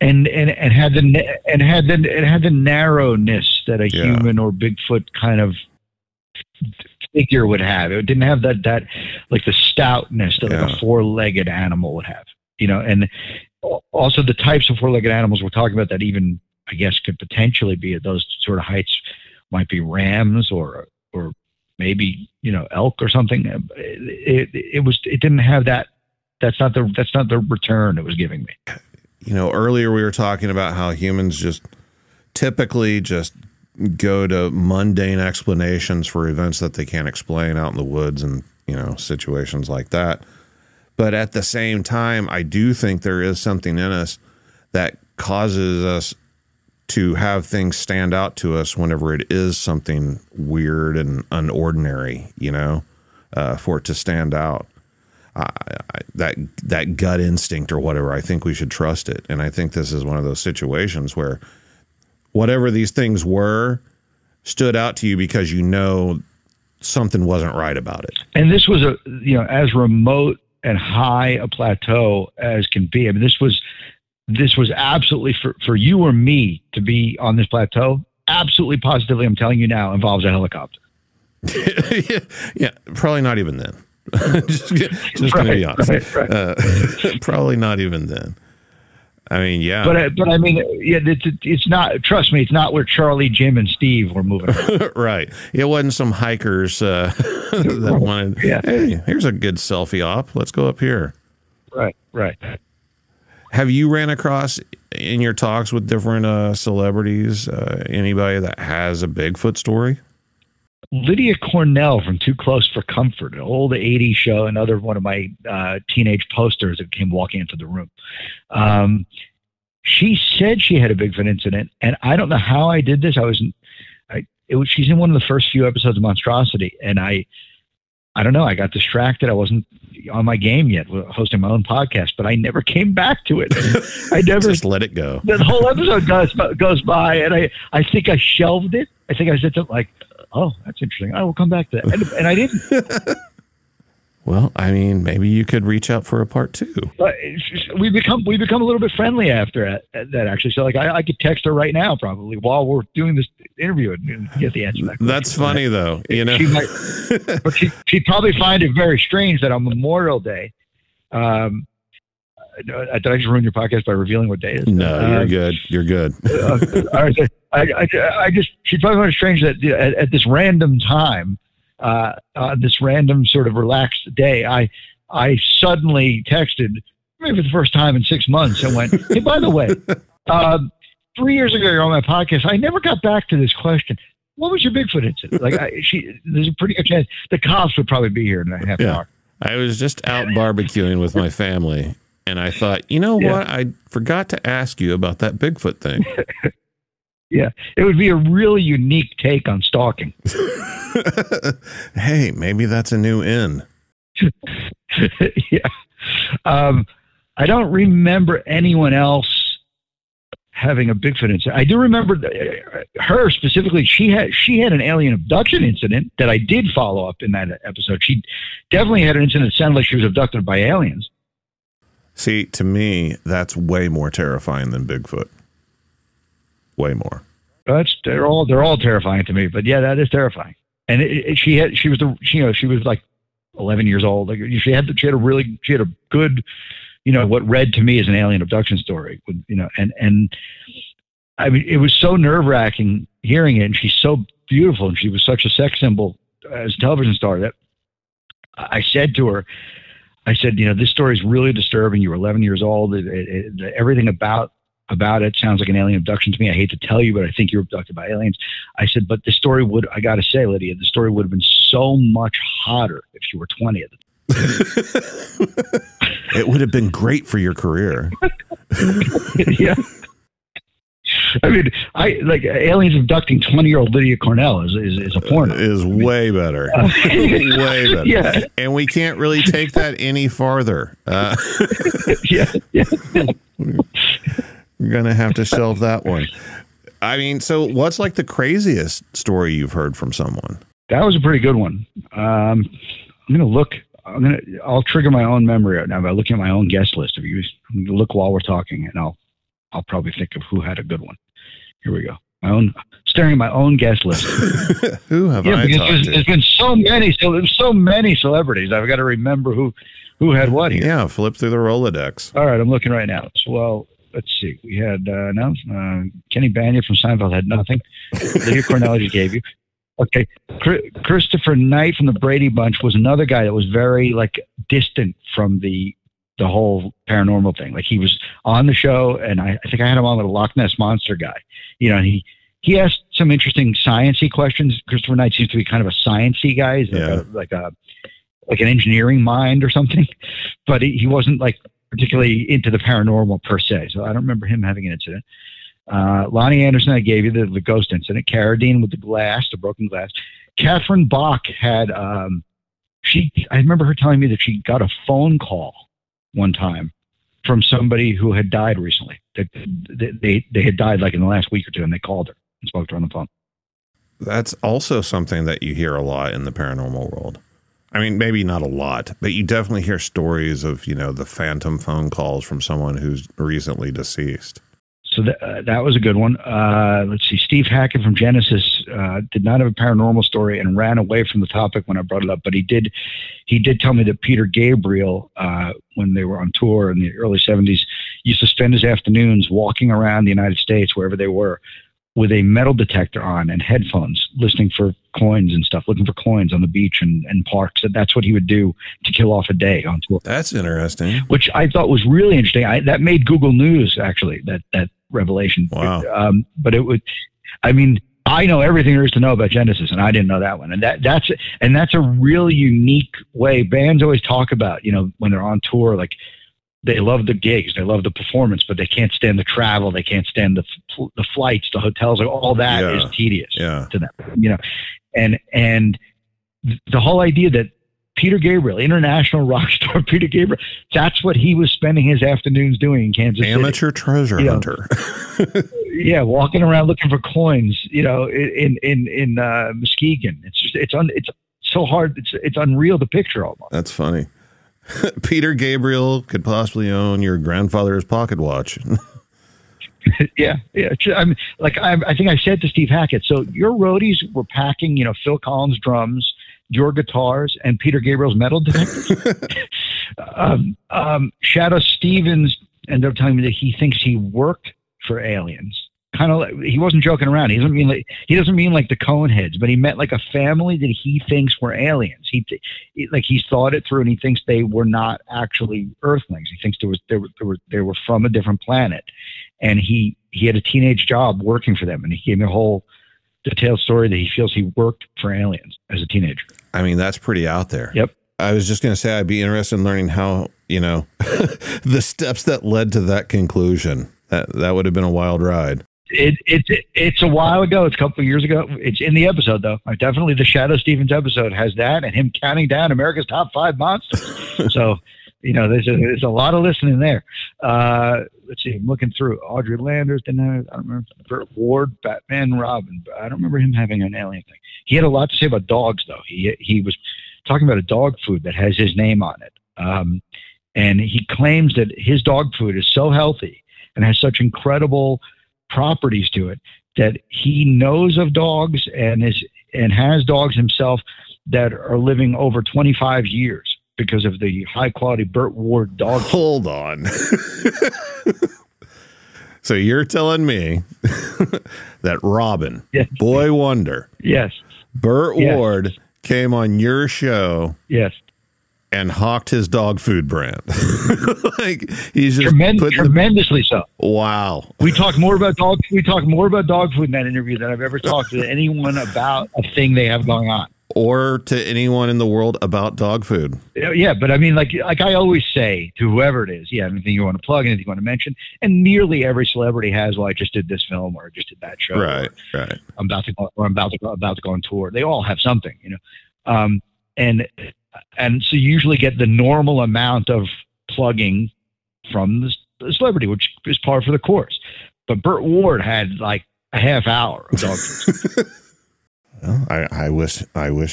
Speaker 2: And
Speaker 1: it had the narrowness that a human or Bigfoot kind of figure would have. It didn't have that like the stoutness that like a four-legged animal would have. And also the types of four-legged animals we're talking about that even, I guess, could potentially be at those sort of heights might be rams or maybe, elk or something. It didn't have that. That's not the return it was giving me.
Speaker 2: Earlier we were talking about how humans just typically just go to mundane explanations for events that they can't explain out in the woods and, situations like that. But at the same time, I do think there is something in us that causes us to have things stand out to us whenever it is something weird and unordinary, for it to stand out. that gut instinct or whatever, I think we should trust it. And I think this is one of those situations where whatever these things were stood out to you because you know something wasn't right about it.
Speaker 1: And this was as remote and high a plateau as can be. I mean, this was absolutely for you or me to be on this plateau. Absolutely, positively, I'm telling you now, involves a helicopter.
Speaker 2: yeah, probably not even then. just going to be honest. Right. Probably not even then. I mean, yeah.
Speaker 1: But I mean, yeah, it's not. Trust me, it's not where Charlie, Jim, and Steve were moving.
Speaker 2: Right. It wasn't some hikers that wanted. Yeah. Hey, here's a good selfie op. Let's go up here.
Speaker 1: Right.
Speaker 2: Have you ran across in your talks with different celebrities anybody that has a Bigfoot story?
Speaker 1: Lydia Cornell from Too Close for Comfort, an old 80s show, another one of my teenage posters that came walking into the room. She said she had a Bigfoot incident, and I don't know how I did this. She's in one of the first few episodes of Monstrosity, and I don't know, I got distracted. I wasn't on my game yet, hosting my own podcast, but I never came back to it. I never
Speaker 2: just let it go.
Speaker 1: The whole episode goes by, and I think I shelved it. I think I said something like, "Oh, that's interesting. I will come back to that," and I didn't.
Speaker 2: Well, I mean, maybe you could reach out for a part 2.
Speaker 1: But we become a little bit friendly after that, actually. So, like, I could text her right now, probably while we're doing this interview, and get the answer to that question.
Speaker 2: That's funny, though. You know,
Speaker 1: but she'd probably find it very strange that on Memorial Day. Did I just ruin your podcast by revealing what day it is?
Speaker 2: No, you're good. You're good.
Speaker 1: All right, she'd probably find it strange that at this random time, this random sort of relaxed day, I suddenly texted, maybe for the first time in 6 months, and went, "Hey, by the way, 3 years ago, you're on my podcast. I never got back to this question. What was your Bigfoot incident?" Like, there's a pretty good chance the cops would probably be here in a half hour.
Speaker 2: I was just out barbecuing with my family, and I thought, you know what? I forgot to ask you about that Bigfoot thing.
Speaker 1: Yeah, it would be a really unique take on stalking.
Speaker 2: Hey, maybe that's a new in.
Speaker 1: Yeah. I don't remember anyone else having a Bigfoot incident. I do remember her specifically. She had an alien abduction incident that I did follow up in that episode. She definitely had an incident that sounded like she was abducted by aliens.
Speaker 2: See, to me, that's way more terrifying than Bigfoot. Way more.
Speaker 1: They're all terrifying to me, but yeah, that is terrifying. And she was like 11 years old. Like she had a good, what read to me as an alien abduction story, and I mean, it was so nerve wracking hearing it. And she's so beautiful, and she was such a sex symbol as a television star that I said to her, this story is really disturbing. You were 11 years old. Everything about it sounds like an alien abduction to me. I hate to tell you, but I think you were abducted by aliens. I said, but the story I got to say, Lydia, the story would have been so much hotter if you were 20 at the time.
Speaker 2: It would have been great for your career.
Speaker 1: Yeah. I mean, aliens abducting 20-year-old Lydia Cornell is a porno.
Speaker 2: Is way better. Way better.
Speaker 1: Yeah.
Speaker 2: And we can't really take that any farther.
Speaker 1: Yeah.
Speaker 2: We're going to have to shelve that one. I mean, so what's like the craziest story you've heard from someone?
Speaker 1: That was a pretty good one. I'm going to look. I'll trigger my own memory right now by looking at my own guest list. If you look while we're talking, and I'll probably think of who had a good one. Here we go. Staring at my own guest list.
Speaker 2: Who have I talked to?
Speaker 1: There's been so many celebrities. I've got to remember who had what here.
Speaker 2: Yeah, flip through the Rolodex.
Speaker 1: All right, I'm looking right now. Well, let's see. We had Kenny Bania from Seinfeld had nothing. Lydia Cornell just gave you. Okay, Christopher Knight from the Brady Bunch was another guy that was very distant from the whole paranormal thing. Like he was on the show, and I think I had him on with a Loch Ness Monster guy. And he asked some interesting sciencey questions. Christopher Knight seems to be kind of a sciencey guy. He's like an engineering mind or something, but he wasn't particularly into the paranormal per se. So I don't remember him having an incident. Lonnie Anderson, I gave you the ghost incident. Carradine with the broken glass. Catherine Bach had I remember her telling me that she got a phone call one time from somebody who had died recently. That they had died like in the last week or two, and they called her and spoke to her on the phone.
Speaker 2: That's also something that you hear a lot in the paranormal world. I mean, maybe not a lot, but you definitely hear stories of, the phantom phone calls from someone who's recently deceased.
Speaker 1: So that was a good one. Let's see. Steve Hackett from Genesis did not have a paranormal story and ran away from the topic when I brought it up, but he did tell me that Peter Gabriel, when they were on tour in the early 70s, used to spend his afternoons walking around the United States, wherever they were, with a metal detector on and headphones, listening for coins and stuff, looking for coins on the beach and parks. That's what he would do to kill off a day on tour.
Speaker 2: That's interesting.
Speaker 1: Which I thought was really interesting. That made Google News, actually, that revelation.
Speaker 2: Wow.
Speaker 1: But it would, I mean, I know everything there is to know about Genesis, and I didn't know that one. And that's a really unique way. Bands always talk about, when they're on tour, like, they love the gigs, they love the performance, but they can't stand the travel, they can't stand the flights, the hotels, like all that is tedious to them, and the whole idea that Peter Gabriel, international rock star Peter Gabriel, that's what he was spending his afternoons doing in Kansas City.
Speaker 2: Amateur treasure hunter.
Speaker 1: Yeah, walking around looking for coins, in Muskegon. It's so hard, it's unreal to picture almost.
Speaker 2: That's funny. Peter Gabriel could possibly own your grandfather's pocket watch.
Speaker 1: Yeah. I mean, I think I said to Steve Hackett, so your roadies were packing, Phil Collins drums, your guitars, and Peter Gabriel's metal detectors. Shadow Stevens ended up telling me that he thinks he worked for aliens. Kind of like, he wasn't joking around. He doesn't mean like the Coneheads, but he meant like a family that he thinks were aliens. He's thought it through, and he thinks they were not actually Earthlings. He thinks they were from a different planet, and he had a teenage job working for them, and he gave me a whole detailed story that he feels he worked for aliens as a teenager.
Speaker 2: I mean, that's pretty out there.
Speaker 1: Yep.
Speaker 2: I was just going to say I'd be interested in learning how, the steps that led to that conclusion. That would have been a wild ride.
Speaker 1: It's a while ago. It's a couple of years ago. It's in the episode, though. Definitely the Shadow Stevens episode has that, and him counting down America's top 5 monsters. So, there's a lot of listening there. Let's see. I'm looking through Audrey Landers. I don't remember. Burt Ward, Batman, Robin. I don't remember him having an alien thing. He had a lot to say about dogs, though. He was talking about a dog food that has his name on it, and he claims that his dog food is so healthy and has such incredible properties to it that he knows of dogs and has dogs himself that are living over 25 years because of the high quality Burt Ward dog.
Speaker 2: Hold on. So you're telling me that Robin,
Speaker 1: yes.
Speaker 2: Boy Wonder,
Speaker 1: yes,
Speaker 2: Burt Ward came on your show,
Speaker 1: yes,
Speaker 2: and hawked his dog food brand. Like he's just
Speaker 1: tremendously so.
Speaker 2: Wow.
Speaker 1: We talk more about dog food in that interview than I've ever talked to anyone about a thing they have going on.
Speaker 2: Or to anyone in the world about dog food.
Speaker 1: Yeah, but I mean, like I always say to whoever it is, anything you want to plug, anything you want to mention, and nearly every celebrity has, well, I just did this film or I just did that show.
Speaker 2: Right.
Speaker 1: I'm about to go on tour. They all have something, and so you usually get the normal amount of plugging from the celebrity, which is par for the course. But Burt Ward had like a half hour of dog food.
Speaker 2: Well, I wish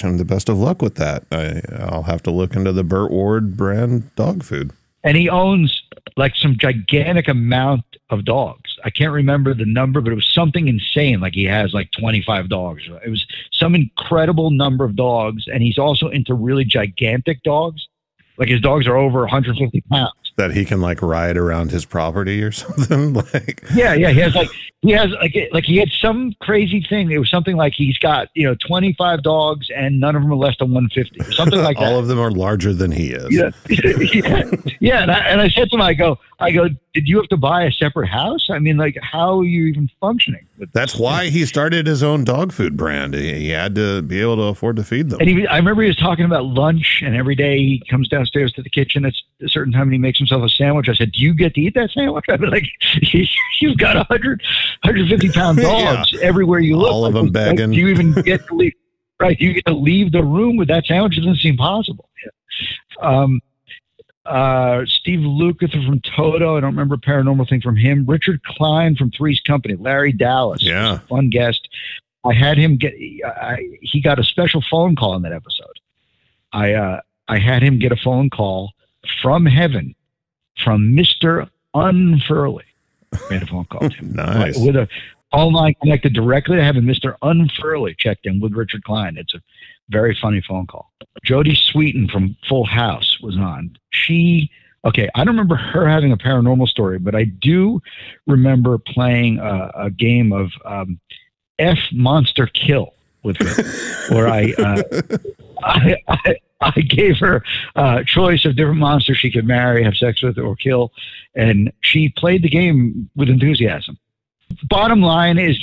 Speaker 2: him the best of luck with that. I'll have to look into the Burt Ward brand dog food. And
Speaker 1: he owns like some gigantic amount of dogs. I can't remember the number, but it was something insane. Like he has like 25 dogs. It was some incredible number of dogs. And he's also into really gigantic dogs. Like his dogs are over 150 pounds.
Speaker 2: That he can like ride around his property or something. Like
Speaker 1: yeah. He had some crazy thing. It was something like he's got 25 dogs and none of them are less than 150 or something like that.
Speaker 2: All of them are larger than he is.
Speaker 1: Yeah. And I said to him, I go, did you have to buy a separate house? I mean, like, how are you even functioning?
Speaker 2: That's why he started his own dog food brand. He had to be able to afford to feed them.
Speaker 1: And I remember he was talking about lunch, and every day he comes downstairs to the kitchen at a certain time and he makes himself a sandwich. I said, do you get to eat that sandwich? I mean, like, you've got 150 pound dogs everywhere you look.
Speaker 2: All of them begging.
Speaker 1: Do you even get to leave? Right. You get to leave the room with that sandwich. It doesn't seem possible. Steve Lukather from Toto. I don't remember a paranormal thing from him. Richard Klein from Three's Company. Larry Dallas.
Speaker 2: Yeah.
Speaker 1: Fun guest. I had him he got a special phone call in that episode. I had him get a phone call from heaven from Mr. Unfurley. I had a phone call to him.
Speaker 2: Nice.
Speaker 1: With a phone line connected directly to heaven. Mr. Unfurley checked in with Richard Klein. It's a very funny phone call. Jodie Sweetin from Full House was on. I don't remember her having a paranormal story, but I do remember playing a game of F Monster Kill with her, where I gave her a choice of different monsters she could marry, have sex with, or kill, and she played the game with enthusiasm. Bottom line is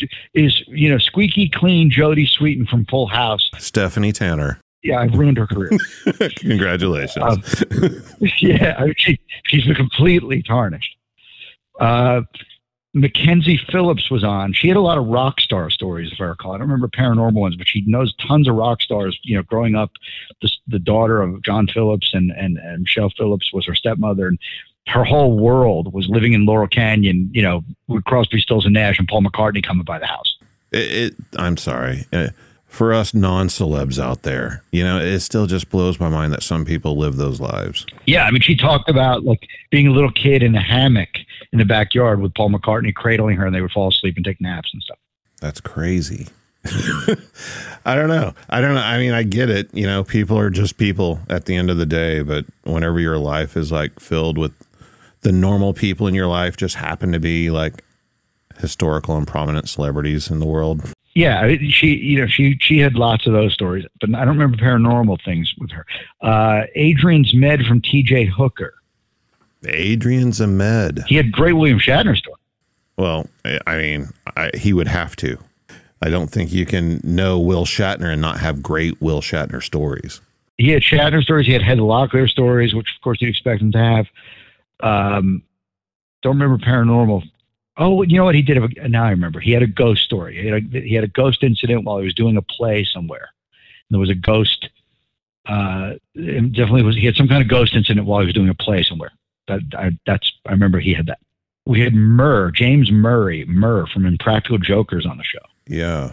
Speaker 1: squeaky clean Jodie Sweetin from Full House.
Speaker 2: Stephanie Tanner.
Speaker 1: Yeah, I've ruined her career.
Speaker 2: Congratulations.
Speaker 1: She's been completely tarnished. Mackenzie Phillips was on. She had a lot of rock star stories, if I recall. I don't remember paranormal ones, but she knows tons of rock stars. Growing up, the daughter of John Phillips and Michelle Phillips was her stepmother, and her whole world was living in Laurel Canyon. With Crosby, Stills, and Nash and Paul McCartney coming by the house.
Speaker 2: I'm sorry. For us non-celebs out there, it still just blows my mind that some people live those lives. Yeah,
Speaker 1: I mean, she talked about like being a little kid in a hammock in the backyard with Paul McCartney cradling her, and they would fall asleep and take naps and stuff.
Speaker 2: That's crazy. I don't know. I mean, I get it. People are just people at the end of the day, but whenever your life is like filled with the normal people in your life just happen to be like historical and prominent celebrities in the world.
Speaker 1: Yeah, she had lots of those stories, but I don't remember paranormal things with her. Adrian Zmed from T.J. Hooker.
Speaker 2: Adrian Zmed.
Speaker 1: He had great William Shatner story.
Speaker 2: Well, I mean, he would have to. I don't think you can know Will Shatner and not have great Will Shatner stories.
Speaker 1: He had Shatner stories. He had Heather Locklear stories, which of course you'd expect him to have. Don't remember paranormal. Oh, you know what he did? Now I remember. He had a ghost story. He had a ghost incident while he was doing a play somewhere. And there was a ghost. He had some kind of ghost incident while he was doing a play somewhere. I remember he had that. We had James Murray from Impractical Jokers on the show.
Speaker 2: Yeah,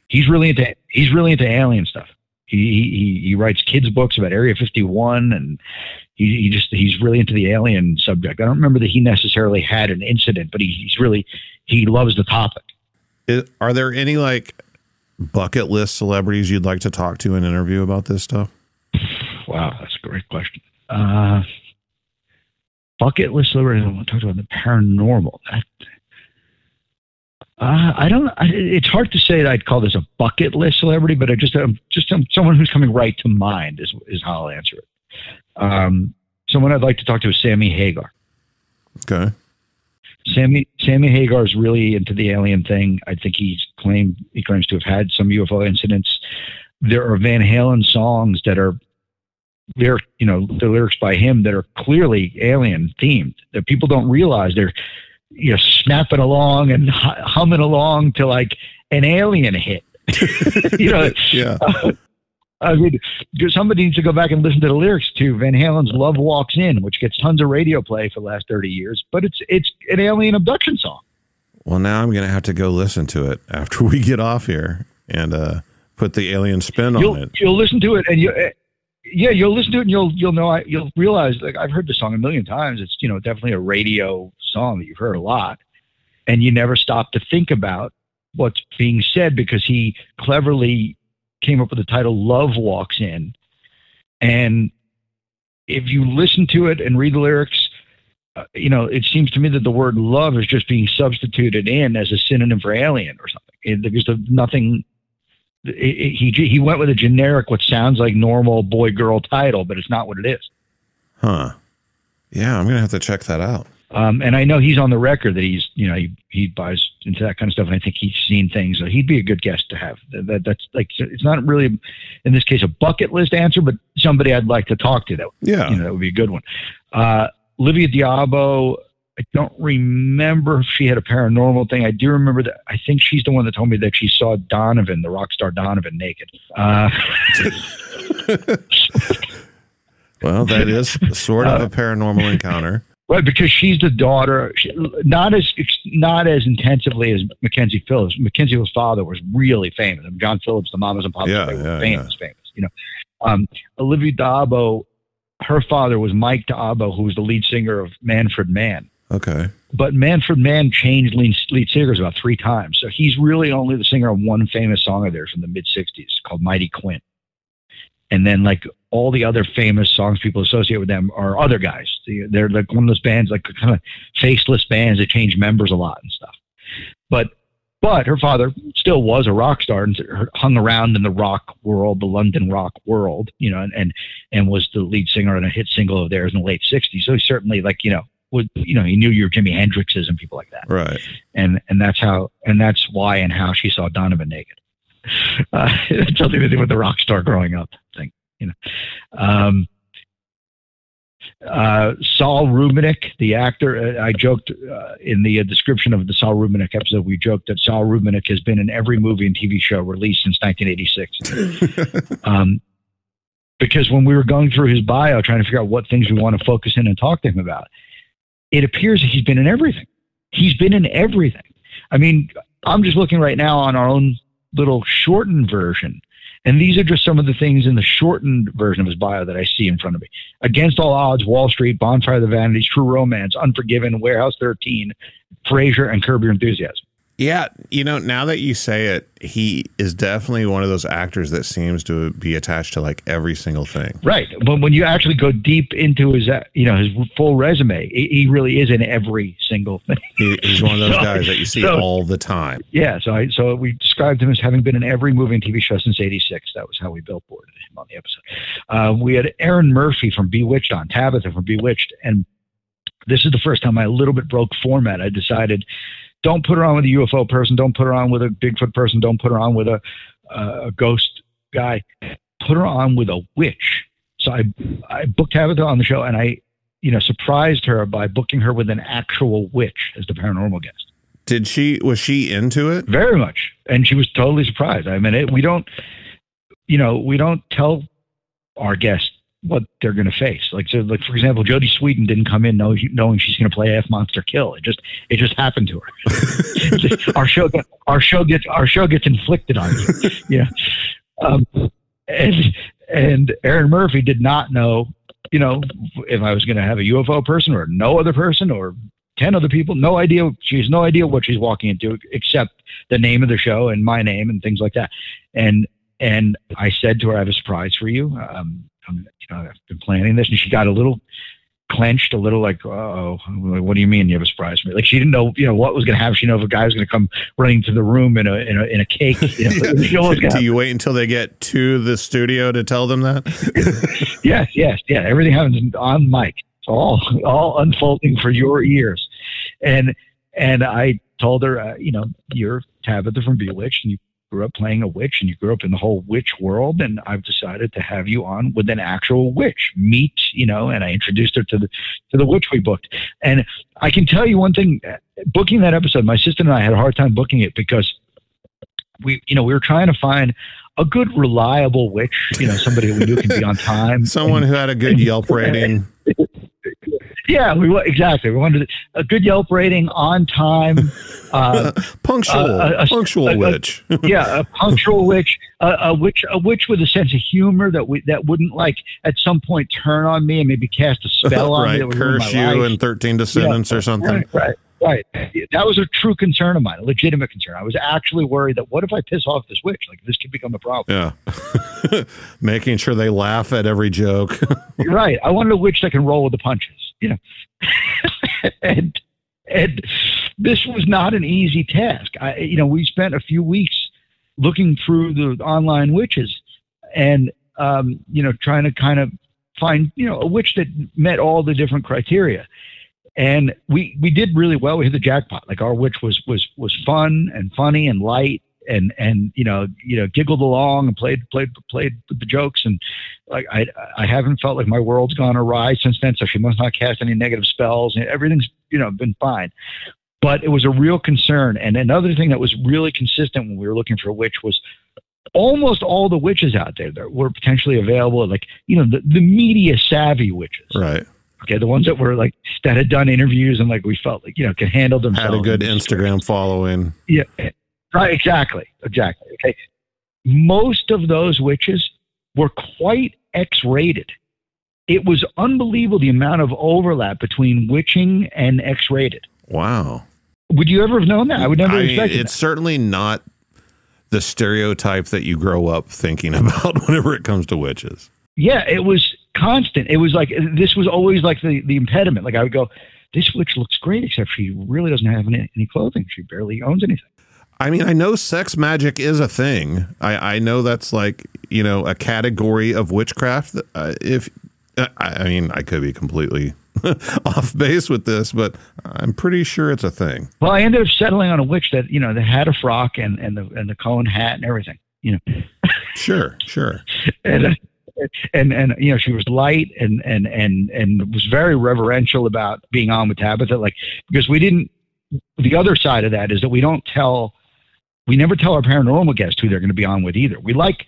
Speaker 1: he's really into alien stuff. He writes kids books about Area 51, and he's really into the alien subject. I don't remember that he necessarily had an incident, but he loves the topic.
Speaker 2: Are there any like bucket list celebrities you'd like to talk to and interview about this stuff?
Speaker 1: Wow, that's a great question. Bucket list celebrities I want to talk about the paranormal. It's hard to say that I'd call this a bucket list celebrity, but someone who's coming right to mind is how I'll answer it. Someone I'd like to talk to is Sammy Hagar.
Speaker 2: Okay.
Speaker 1: Sammy Hagar is really into the alien thing. I think he claims to have had some UFO incidents. There are Van Halen songs that are the lyrics by him that are clearly alien themed that people don't realize. They're snapping along and humming along to like an alien hit.
Speaker 2: Yeah.
Speaker 1: I mean, somebody needs to go back and listen to the lyrics to Van Halen's "Love Walks In," which gets tons of radio play for the last 30 years, but it's an alien abduction song.
Speaker 2: Well, now I'm going to have to go listen to it after we get off here and put the alien spin on it.
Speaker 1: You'll listen to it, and you'll listen to it, and you'll know. You'll realize, like, I've heard the song a million times. It's definitely a radio song that you've heard a lot, and you never stop to think about what's being said because he cleverly came up with the title "Love Walks In," and if you listen to it and read the lyrics, it seems to me that the word "love" is just being substituted in as a synonym for alien or something. Because of nothing. He went with a generic, what sounds like normal boy-girl title, but it's not what it is.
Speaker 2: Huh. Yeah, I'm going to have to check that out.
Speaker 1: And I know he's on the record that he's, he buys into that kind of stuff, and I think he's seen things. So he'd be a good guest to have. That's like, it's not really, in this case, a bucket list answer, but somebody I'd like to talk to. That would be a good one. Livia Diabo don't remember if she had a paranormal thing. I do remember that. I think she's the one that told me that she saw Donovan, the rock star Donovan, naked.
Speaker 2: Well, that is sort of a paranormal encounter.
Speaker 1: Right, because she's the daughter, not as intensively as Mackenzie Phillips. Mackenzie Phillips' father was really famous. John Phillips, the mamas and papas, they were famous. You know, Olivia D'Abo, her father was Mike D'Abo, who was the lead singer of Manfred Mann.
Speaker 2: Okay.
Speaker 1: But Manfred Mann changed lead singers about 3 times. So he's really only the singer of one famous song of theirs from the mid-'60s called Mighty Quinn. And then, like, all the other famous songs people associate with them are other guys. They're like one of those bands, like kind of faceless bands that change members a lot and stuff. But her father still was a rock star and hung around in the rock world, the London rock world, you know, and was the lead singer on a hit single of theirs in the late 60s. So he certainly, like, you know, he knew your Jimi Hendrixes and people like that.
Speaker 2: Right.
Speaker 1: And that's why and how she saw Donovan naked. It's something to do with the rock star growing up thing, you know. Saul Rubinek, the actor, I joked in the description of the Saul Rubinek episode, we joked that Saul Rubinek has been in every movie and TV show released since 1986. Because when we were going through his bio, trying to figure out what things we want to focus in and talk to him about, it appears that he's been in everything. He's been in everything. I mean, I'm just looking right now on our own little shortened version. And these are just some of the things in the shortened version of his bio that I see in front of me. Against All Odds, Wall Street, Bonfire of the Vanities, True Romance, Unforgiven, Warehouse 13, Frasier, and Curb Your Enthusiasm.
Speaker 2: Yeah, you know, now that you say it, he is definitely one of those actors that seems to be attached to like every single thing.
Speaker 1: Right, but when you actually go deep into his, you know, his full resume, he really is in every single thing.
Speaker 2: He's one of those guys that you see all the time.
Speaker 1: Yeah, so we described him as having been in every movie and TV show since '86. That was how we billboarded him on the episode. We had Erin Murphy from Bewitched on, Tabitha from Bewitched, and this is the first time I a little bit broke format. I decided, don't put her on with a UFO person. Don't put her on with a Bigfoot person. Don't put her on with a ghost guy. Put her on with a witch. So I booked Tabitha on the show, and I, you know, surprised her by booking her with an actual witch as the paranormal guest.
Speaker 2: Was she into it?
Speaker 1: Very much. And she was totally surprised. I mean, we don't tell our guests what they're going to face. Like, so, like, for example, Jodie Sweetin didn't come in knowing she's going to play F Monster Kill. It just happened to her. Our show gets inflicted on you. Yeah. And Erin Murphy did not know, you know, if I was going to have a UFO person or no other person or 10 other people. No idea. She has no idea what she's walking into except the name of the show and my name and things like that. And I said to her, I have a surprise for you. I've been planning this, and she got a little clenched, a little like, oh, what do you mean you have a surprise for me? Like, she didn't know, you know, what was going to happen. She didn't know if a guy was going to come running to the room in a cake. You know,
Speaker 2: do you wait until they get to the studio to tell them that?
Speaker 1: Yes. Yeah. Everything happens on mic. It's all unfolding for your ears. And I told her, you know, you're Tabitha from Bewitched, and you grew up playing a witch, and you grew up in the whole witch world, and I've decided to have you on with an actual witch. Meet, you know, and I introduced her to the witch we booked. And I can tell you one thing, booking that episode, my sister and I had a hard time booking it because we were trying to find a good, reliable witch, you know, somebody we knew can be on time.
Speaker 2: Someone who had a good Yelp rating.
Speaker 1: Yeah, exactly. We wanted a good Yelp rating, on time,
Speaker 2: punctual witch.
Speaker 1: Yeah, a punctual witch, a witch with a sense of humor that wouldn't, like, at some point turn on me and maybe cast a spell on me. That would
Speaker 2: curse you in 13 descendants or something.
Speaker 1: Right. That was a true concern of mine, a legitimate concern. I was actually worried that what if I piss off this witch? Like, this could become a problem.
Speaker 2: Yeah. Making sure they laugh at every joke.
Speaker 1: Right. I wanted a witch that can roll with the punches, you know. and this was not an easy task. We spent a few weeks looking through the online witches and, trying to kind of find, a witch that met all the different criteria. And we did really well. We hit the jackpot. Like, our witch was fun and funny and light and giggled along and played with the jokes. And like, I haven't felt like my world's gone awry since then. So she must not cast any negative spells. Everything's, been fine. But it was a real concern. And another thing that was really consistent when we were looking for a witch was almost all the witches out there that were potentially available, like, the media savvy witches.
Speaker 2: Right.
Speaker 1: Okay. The ones that were like, that had done interviews and like, we felt like, could handle themselves.
Speaker 2: Had a good Instagram following.
Speaker 1: Yeah. Right. Exactly. Okay. Most of those witches were quite X-rated. It was unbelievable the amount of overlap between witching and X-rated.
Speaker 2: Wow.
Speaker 1: Would you ever have known that? I would never have expected
Speaker 2: it's certainly not the stereotype that you grow up thinking about whenever it comes to witches.
Speaker 1: Yeah, it was constant. It was like, this was always like the impediment. Like I would go, this witch looks great, except she really doesn't have any clothing. She barely owns anything.
Speaker 2: I mean, I know sex magic is a thing. I know that's like, a category of witchcraft. I could be completely off base with this, but I'm pretty sure it's a thing. Well,
Speaker 1: I ended up settling on a witch that, that had a frock and the Cohen hat and everything,
Speaker 2: Sure.
Speaker 1: and she was light and was very reverential about being on with Tabitha, like, because the other side of that is that we never tell our paranormal guests who they're going to be on with either. We like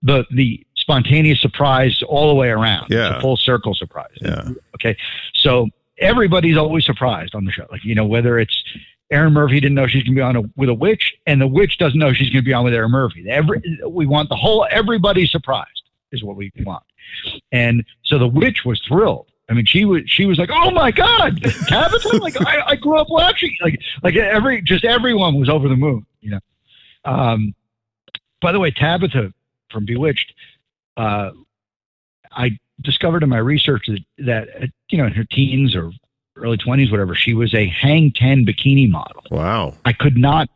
Speaker 1: the spontaneous surprise all the way around.
Speaker 2: Yeah.
Speaker 1: It's a full circle surprise.
Speaker 2: Yeah.
Speaker 1: Okay. So everybody's always surprised on the show. Like, whether it's Erin Murphy didn't know she's going to be on with a witch, and the witch doesn't know she's going to be on with Erin Murphy. We want everybody surprised is what we want. And so the witch was thrilled. I mean, she was like, "Oh my God, Tabitha!" Like I grew up watching. Like everyone was over the moon. By the way, Tabitha from Bewitched, I discovered in my research that in her teens or early 20s, whatever, she was a Hang 10 bikini model.
Speaker 2: Wow.
Speaker 1: I could not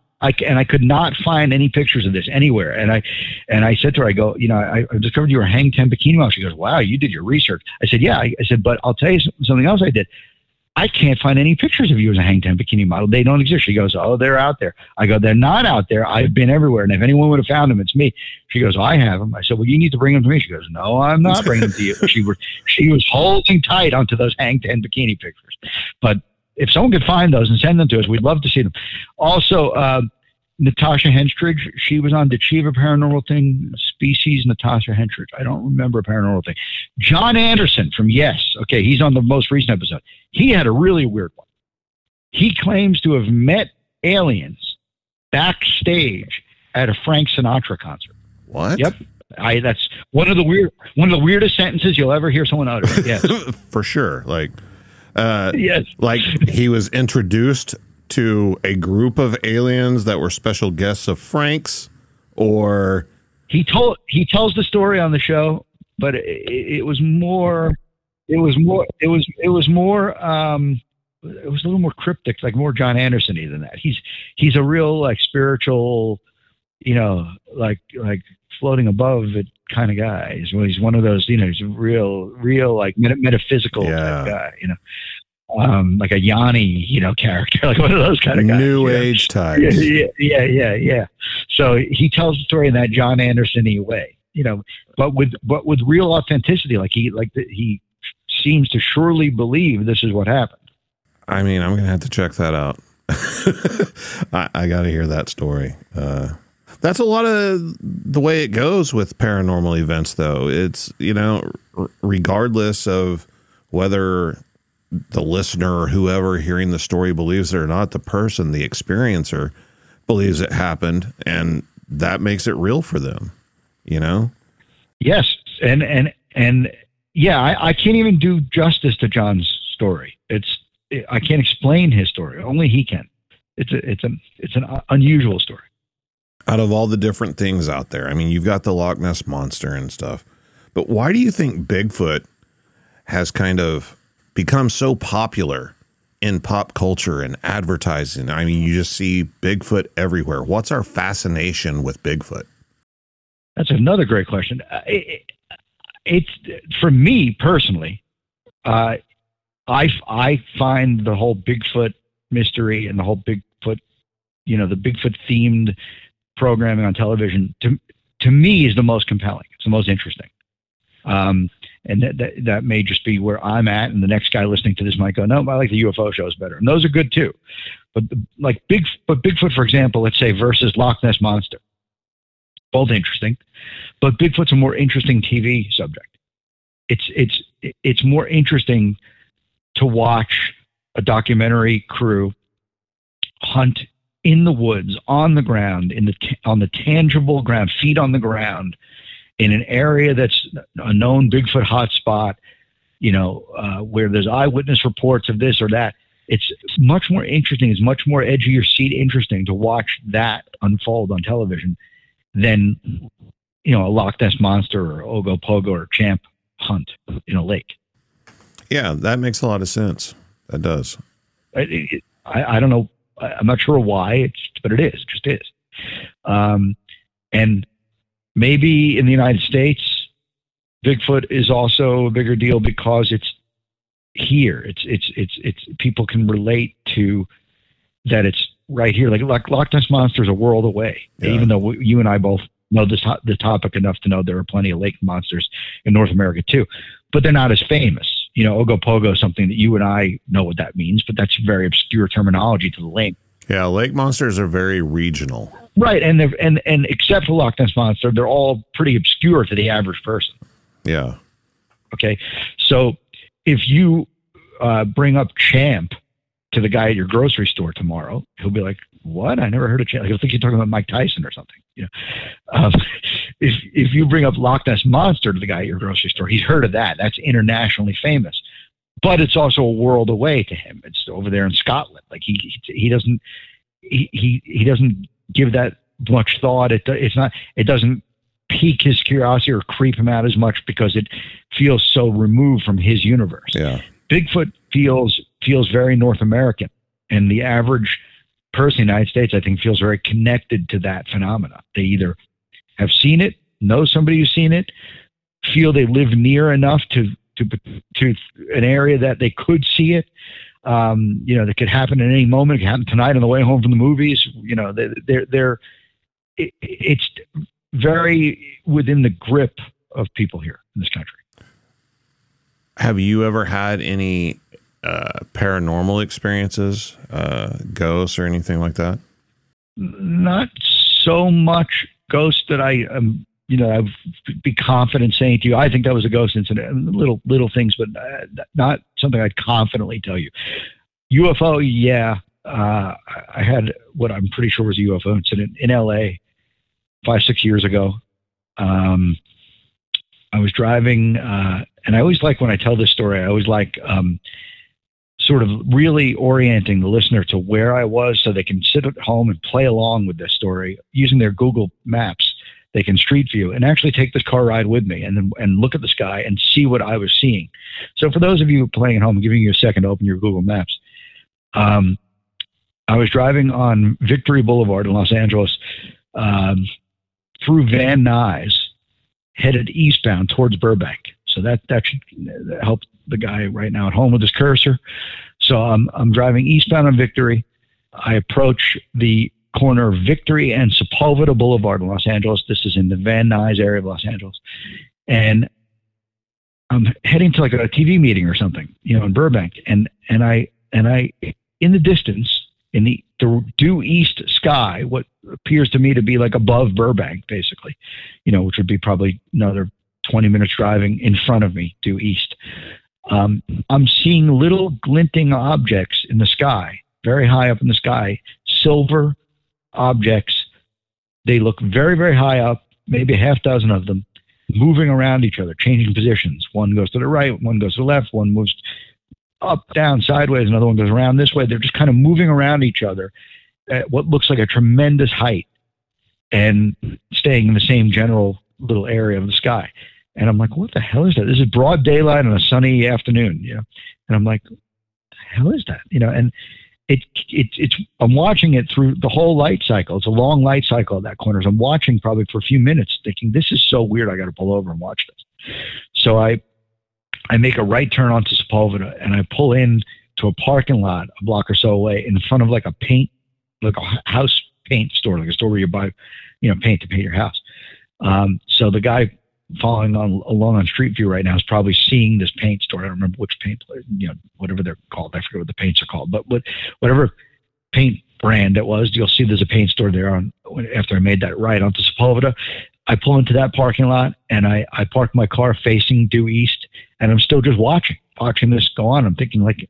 Speaker 1: find any pictures of this anywhere. And I said to her, I go, I discovered you were a Hang 10 bikini model. She goes, wow, you did your research. I said, yeah. I said, but I'll tell you something else I did. I can't find any pictures of you as a Hang 10 bikini model. They don't exist. She goes, oh, they're out there. I go, they're not out there. I've been everywhere. And if anyone would have found them, it's me. She goes, I have them. I said, well, you need to bring them to me. She goes, no, I'm not bringing them to you. She was holding tight onto those Hang 10 bikini pictures. But if someone could find those and send them to us, we'd love to see them. Also, Natasha Henstridge, she was on, did she have a paranormal thing? Species Natasha Henstridge. I don't remember a paranormal thing. John Anderson from Yes. Okay, he's on the most recent episode. He had a really weird one. He claims to have met aliens backstage at a Frank Sinatra concert.
Speaker 2: What?
Speaker 1: Yep. That's one of the weirdest sentences you'll ever hear someone utter. Yes.
Speaker 2: For sure. Like,
Speaker 1: yes.
Speaker 2: Like he was introduced to a group of aliens that were special guests of Frank's, or
Speaker 1: he tells the story on the show, but it was a little more cryptic, like more John Anderson-y than that. He's a real like spiritual, like floating above it kind of guy. He's one of those, he's a real like metaphysical type guy, like a Yanni, character, like one of those kind of guys.
Speaker 2: New age types.
Speaker 1: Yeah. So he tells the story in that John Anderson-y way, but with real authenticity. Like he seems to surely believe this is what happened.
Speaker 2: I mean, I'm going to have to check that out. I got to hear that story. That's a lot of the way it goes with paranormal events, though. It's, regardless of whether the listener or whoever hearing the story believes it or not, the person, the experiencer, believes it happened, and that makes it real for them, Yes. And yeah, I can't even do justice to John's story. I can't explain his story. Only he can. It's an unusual story. Out of all the different things out there, I mean, you've got the Loch Ness Monster and stuff, but why do you think Bigfoot has kind of become so popular in pop culture and advertising? I mean, you just see Bigfoot everywhere. What's our fascination with Bigfoot?
Speaker 1: That's another great question. It's for me personally, I find the whole Bigfoot mystery and the whole Bigfoot, the Bigfoot themed programming on television to me is the most compelling. It's the most interesting. And that may just be where I'm at, and the next guy listening to this might go, no, I like the UFO shows better. And those are good too. But Bigfoot, for example, let's say versus Loch Ness Monster. Both interesting. But Bigfoot's a more interesting TV subject. It's more interesting to watch a documentary crew hunt in the woods, on the ground, on the tangible ground, feet on the ground, in an area that's a known Bigfoot hotspot, where there's eyewitness reports of this or that. It's much more interesting. It's much more edge of your seat interesting to watch that unfold on television than, a Loch Ness Monster or Ogopogo or Champ hunt in a lake.
Speaker 2: Yeah, that makes a lot of sense. That does.
Speaker 1: I don't know. I'm not sure why, but it is. It just is. And maybe in the United States, Bigfoot is also a bigger deal because it's here. It's people can relate to that. It's right here. Like Loch Ness Monster is a world away. Yeah. Even though you and I both know the topic enough to know there are plenty of lake monsters in North America too, but they're not as famous. Ogopogo is something that you and I know what that means, but that's very obscure terminology to the lake. Yeah,
Speaker 2: lake monsters are very regional.
Speaker 1: Right, and except for Loch Ness Monster, they're all pretty obscure to the average person.
Speaker 2: Yeah.
Speaker 1: Okay, so if you bring up Champ to the guy at your grocery store tomorrow, he'll be like, "What? I never heard of Champ." He'll think you're talking about Mike Tyson or something. If you bring up Loch Ness Monster to the guy at your grocery store, he's heard of that. That's internationally famous, but it's also a world away to him. It's over there in Scotland. Like he doesn't give that much thought. It doesn't pique his curiosity or creep him out as much because it feels so removed from his universe.
Speaker 2: Yeah.
Speaker 1: Bigfoot feels very North American, and the average person in the United States, I think, feels very connected to that phenomena. They either have seen it, know somebody who's seen it, feel they live near enough to an area that they could see it. That could happen at any moment. It could happen tonight on the way home from the movies. It's very within the grip of people here in this country.
Speaker 2: Have you ever had any paranormal experiences, ghosts or anything like that?
Speaker 1: Not so much ghosts that I'd be confident saying to you, I think that was a ghost incident. Little things, but not something I'd confidently tell you. UFO, yeah. I had what I'm pretty sure was a UFO incident in LA 5-6 years ago. I was driving, and I always like when I tell this story, I always like sort of really orienting the listener to where I was so they can sit at home and play along with this story using their Google Maps. They can street view and actually take this car ride with me and look at the sky and see what I was seeing. So for those of you playing at home, I'm giving you a second to open your Google Maps. I was driving on Victory Boulevard in Los Angeles through Van Nuys, headed eastbound towards Burbank. So that should help the guy right now at home with his cursor. So I'm driving eastbound on Victory. I approach the corner of Victory and Sepulveda Boulevard in Los Angeles. This is in the Van Nuys area of Los Angeles. And I'm heading to like a TV meeting or something, in Burbank. And I in the distance, in the due east sky, what appears to me to be like above Burbank, basically, which would be probably another 20 minutes driving in front of me due east. I'm seeing little glinting objects in the sky, very high up in the sky, silver objects. They look very, very high up, maybe a half dozen of them, moving around each other, changing positions. One goes to the right, one goes to the left, one moves up, down, sideways, another one goes around this way. They're just kind of moving around each other at what looks like a tremendous height and staying in the same general little area of the sky. And I'm like, what the hell is that? This is broad daylight on a sunny afternoon, And I'm like, what the hell is that? And it's I'm watching it through the whole light cycle. It's a long light cycle at that corner. So I'm watching probably for a few minutes thinking, this is so weird. I got to pull over and watch this. So I make a right turn onto Sepulveda and I pull in to a parking lot a block or so away in front of like a house paint store, like a store where you buy, paint to paint your house. So the guy following along on Street View right now is probably seeing this paint store. I don't remember which paint, whatever they're called. I forget what the paints are called, but whatever paint brand it was, you'll see there's a paint store there after I made that right onto Sepulveda. I pull into that parking lot and I park my car facing due east, and I'm still just watching this go on. I'm thinking, like,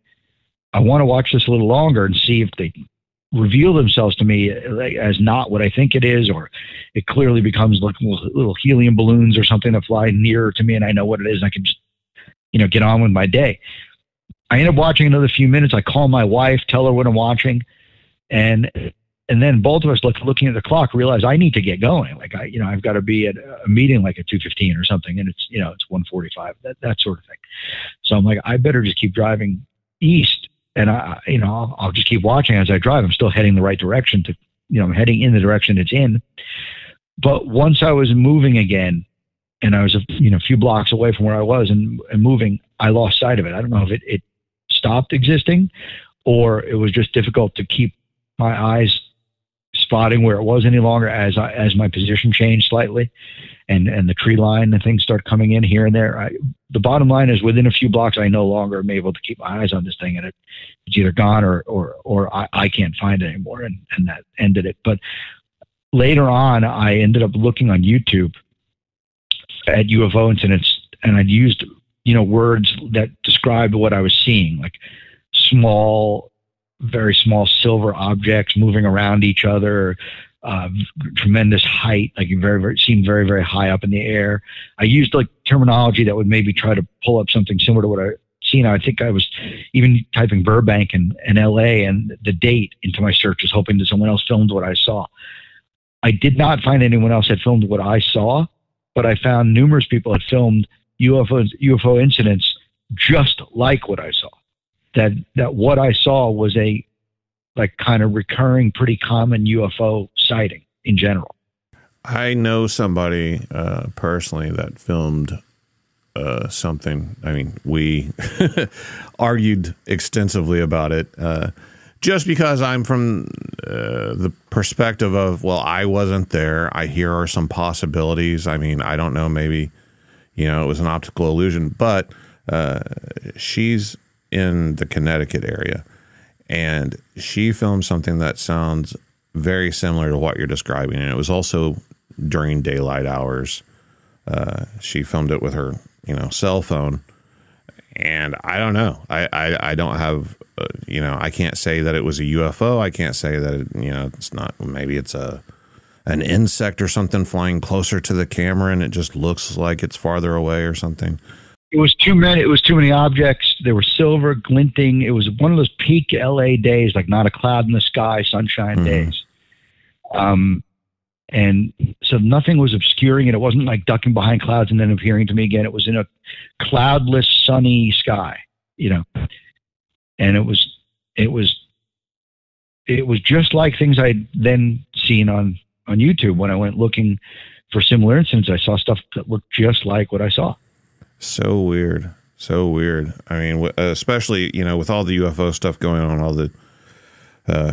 Speaker 1: I want to watch this a little longer and see if they reveal themselves to me as not what I think it is, or it clearly becomes like little helium balloons or something that fly nearer to me and I know what it is and I can just, get on with my day. I end up watching another few minutes. I call my wife, tell her what I'm watching, and then both of us looking at the clock realize I need to get going. Like I've got to be at a meeting like at 2:15 or something, and it's 1:45, that sort of thing. So I'm like, I better just keep driving east. And I'll just keep watching as I drive. I'm still heading the right direction I'm heading in the direction it's in. But once I was moving again, and I was a few blocks away from where I was and moving, I lost sight of it. I don't know if it stopped existing, or it was just difficult to keep my eyes spotting where it was any longer as my position changed slightly, and the tree line and things start coming in here and there. The bottom line is, within a few blocks, I no longer am able to keep my eyes on this thing, and it's either gone or I can't find it anymore, and that ended it. But later on, I ended up looking on YouTube at UFO incidents, and I'd used words that described what I was seeing, like small, very small silver objects moving around each other, tremendous height, like seemed very, very high up in the air. I used like terminology that would maybe try to pull up something similar to what I seen. I think I was even typing Burbank and LA and the date into my searches, hoping that someone else filmed what I saw. I did not find anyone else had filmed what I saw, but I found numerous people had filmed UFO incidents just like what I saw. That what I saw was a kind of recurring, pretty common UFO sighting in general.
Speaker 2: I know somebody personally that filmed something. I mean, we argued extensively about it just because I'm from the perspective of, well, I wasn't there. Here are some possibilities. I mean, I don't know, maybe, it was an optical illusion, but she's in the Connecticut area, and she filmed something that sounds very similar to what you're describing, and it was also during daylight hours. She filmed it with her cell phone, and I don't know, I don't have I can't say that it was a UFO. I can't say that it's not. Maybe it's an insect or something flying closer to the camera and it just looks like it's farther away or something.
Speaker 1: It was too many objects. They were silver, glinting. It was one of those peak LA days, like not a cloud in the sky, sunshine days. And so nothing was obscuring it. It wasn't like ducking behind clouds and then appearing to me again. It was in a cloudless, sunny sky, and it was just like things I'd then seen on YouTube. When I went looking for similar incidents, I saw stuff that looked just like what I saw.
Speaker 2: So weird. I mean, especially, with all the UFO stuff going on, all the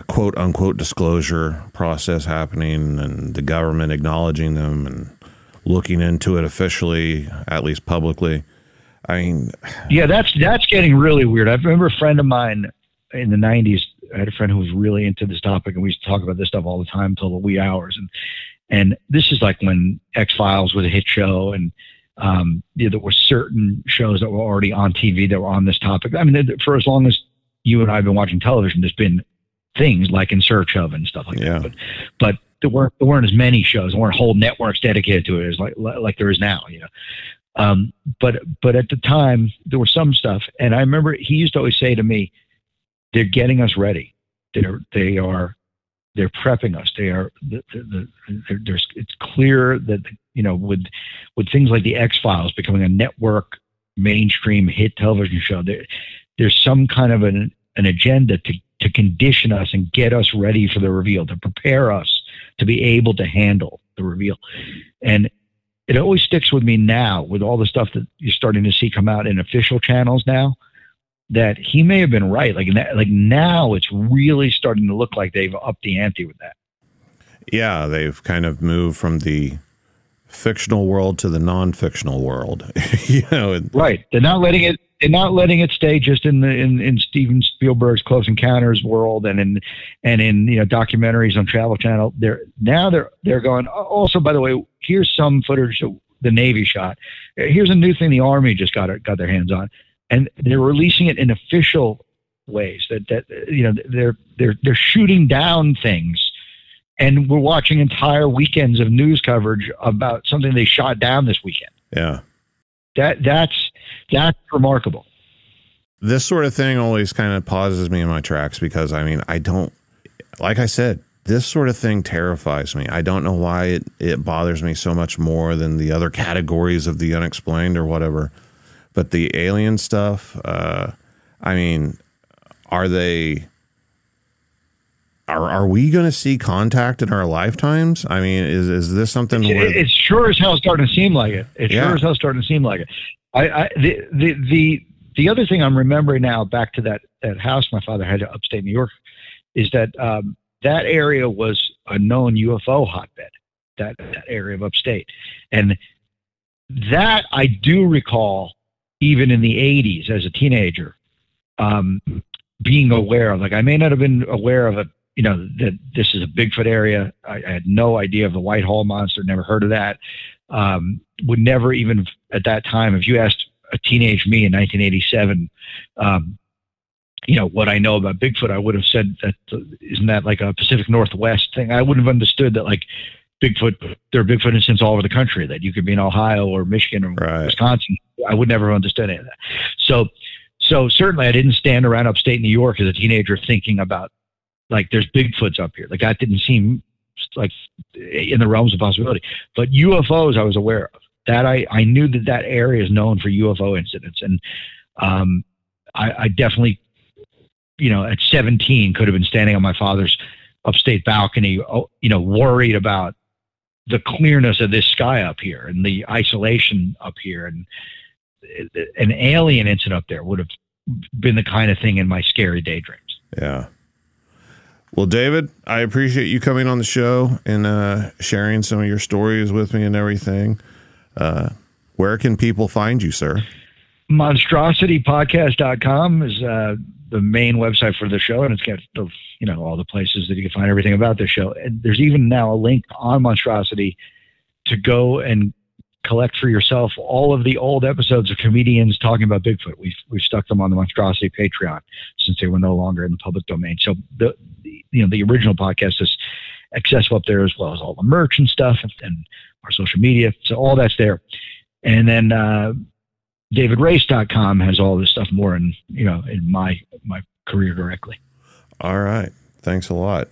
Speaker 2: quote unquote disclosure process happening and the government acknowledging them and looking into it officially, at least publicly. I mean, yeah,
Speaker 1: that's getting really weird. I remember a friend of mine in the 90s. I had a friend who was really into this topic, and we used to talk about this stuff all the time till the wee hours. And this is like when X-Files was a hit show, and there were certain shows that were already on TV that were on this topic. I mean, for as long as you and I have been watching television, there's been things like In Search Of and stuff like that. But there weren't as many shows. There weren't whole networks dedicated to it as like there is now. But at the time there was some stuff, and I remember he used to always say to me, "They're getting us ready. They're prepping us. It's clear that with things like the X-Files becoming a network mainstream hit television show, there's some kind of an agenda to condition us and get us ready for the reveal, to prepare us to be able to handle the reveal." And it always sticks with me now, with all the stuff that you're starting to see come out in official channels now, that he may have been right. Like now it's really starting to look like they've upped the ante with that.
Speaker 2: Yeah, they've kind of moved from the fictional world to the non-fictional world.
Speaker 1: Right. They're not letting it stay just in Steven Spielberg's Close Encounters world and in documentaries on Travel Channel. They're going, also, by the way, here's some footage the Navy shot. Here's a new thing the Army just got their hands on, and they're releasing it in official ways that they're shooting down things. And we're watching entire weekends of news coverage about something they shot down this weekend.
Speaker 2: Yeah.
Speaker 1: That's remarkable.
Speaker 2: This sort of thing always kind of pauses me in my tracks because, like I said, this sort of thing terrifies me. I don't know why it bothers me so much more than the other categories of the unexplained or whatever. But the alien stuff, are they... Are we going to see contact in our lifetimes? I mean, is this something where
Speaker 1: it's sure as hell starting to seem like it? Sure as hell starting to seem like it. The other thing I'm remembering now, back to that house my father had upstate New York, is that that area was a known UFO hotbed. That area of upstate, and that I do recall, even in the '80s as a teenager, being aware of. Like, I may not have been aware of it. That this is a Bigfoot area. I had no idea of the White Hole monster, never heard of that. Would never even at that time, if you asked a teenage me in 1987, what I know about Bigfoot, I would have said that, isn't that like a Pacific Northwest thing? I wouldn't have understood that, like, there are Bigfoot incidents all over the country, that you could be in Ohio or Michigan or Wisconsin. I would never have understood any of that. So certainly I didn't stand around upstate New York as a teenager thinking about, like, there's Bigfoots up here. Like, that didn't seem like in the realms of possibility. But UFOs I was aware of. That I knew that area is known for UFO incidents. And I definitely, at 17 could have been standing on my father's upstate balcony, worried about the clearness of this sky up here and the isolation up here. And an alien incident up there would have been the kind of thing in my scary daydreams.
Speaker 2: Yeah. Well, David, I appreciate you coming on the show and sharing some of your stories with me and everything. Where can people find you, sir?
Speaker 1: Monstrositypodcast.com is the main website for the show, and it's got all the places that you can find everything about the show. And there's even now a link on Monstrosity to go and collect for yourself all of the old episodes of comedians talking about Bigfoot. We've stuck them on the Monstrosity Patreon since they were no longer in the public domain. So the original podcast is accessible up there, as well as all the merch and stuff and our social media. So all that's there. And then davidrace.com has all this stuff more in my career directly.
Speaker 2: All right. Thanks a lot.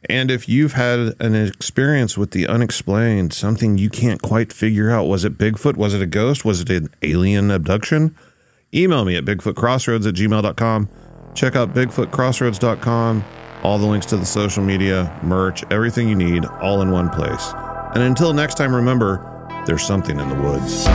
Speaker 2: And if you've had an experience with the unexplained, something you can't quite figure out, was it Bigfoot? Was it a ghost? Was it an alien abduction? Email me at bigfootcrossroads@gmail.com. Check out bigfootcrossroads.com. All the links to the social media, merch, everything you need, all in one place. And until next time, remember, there's something in the woods.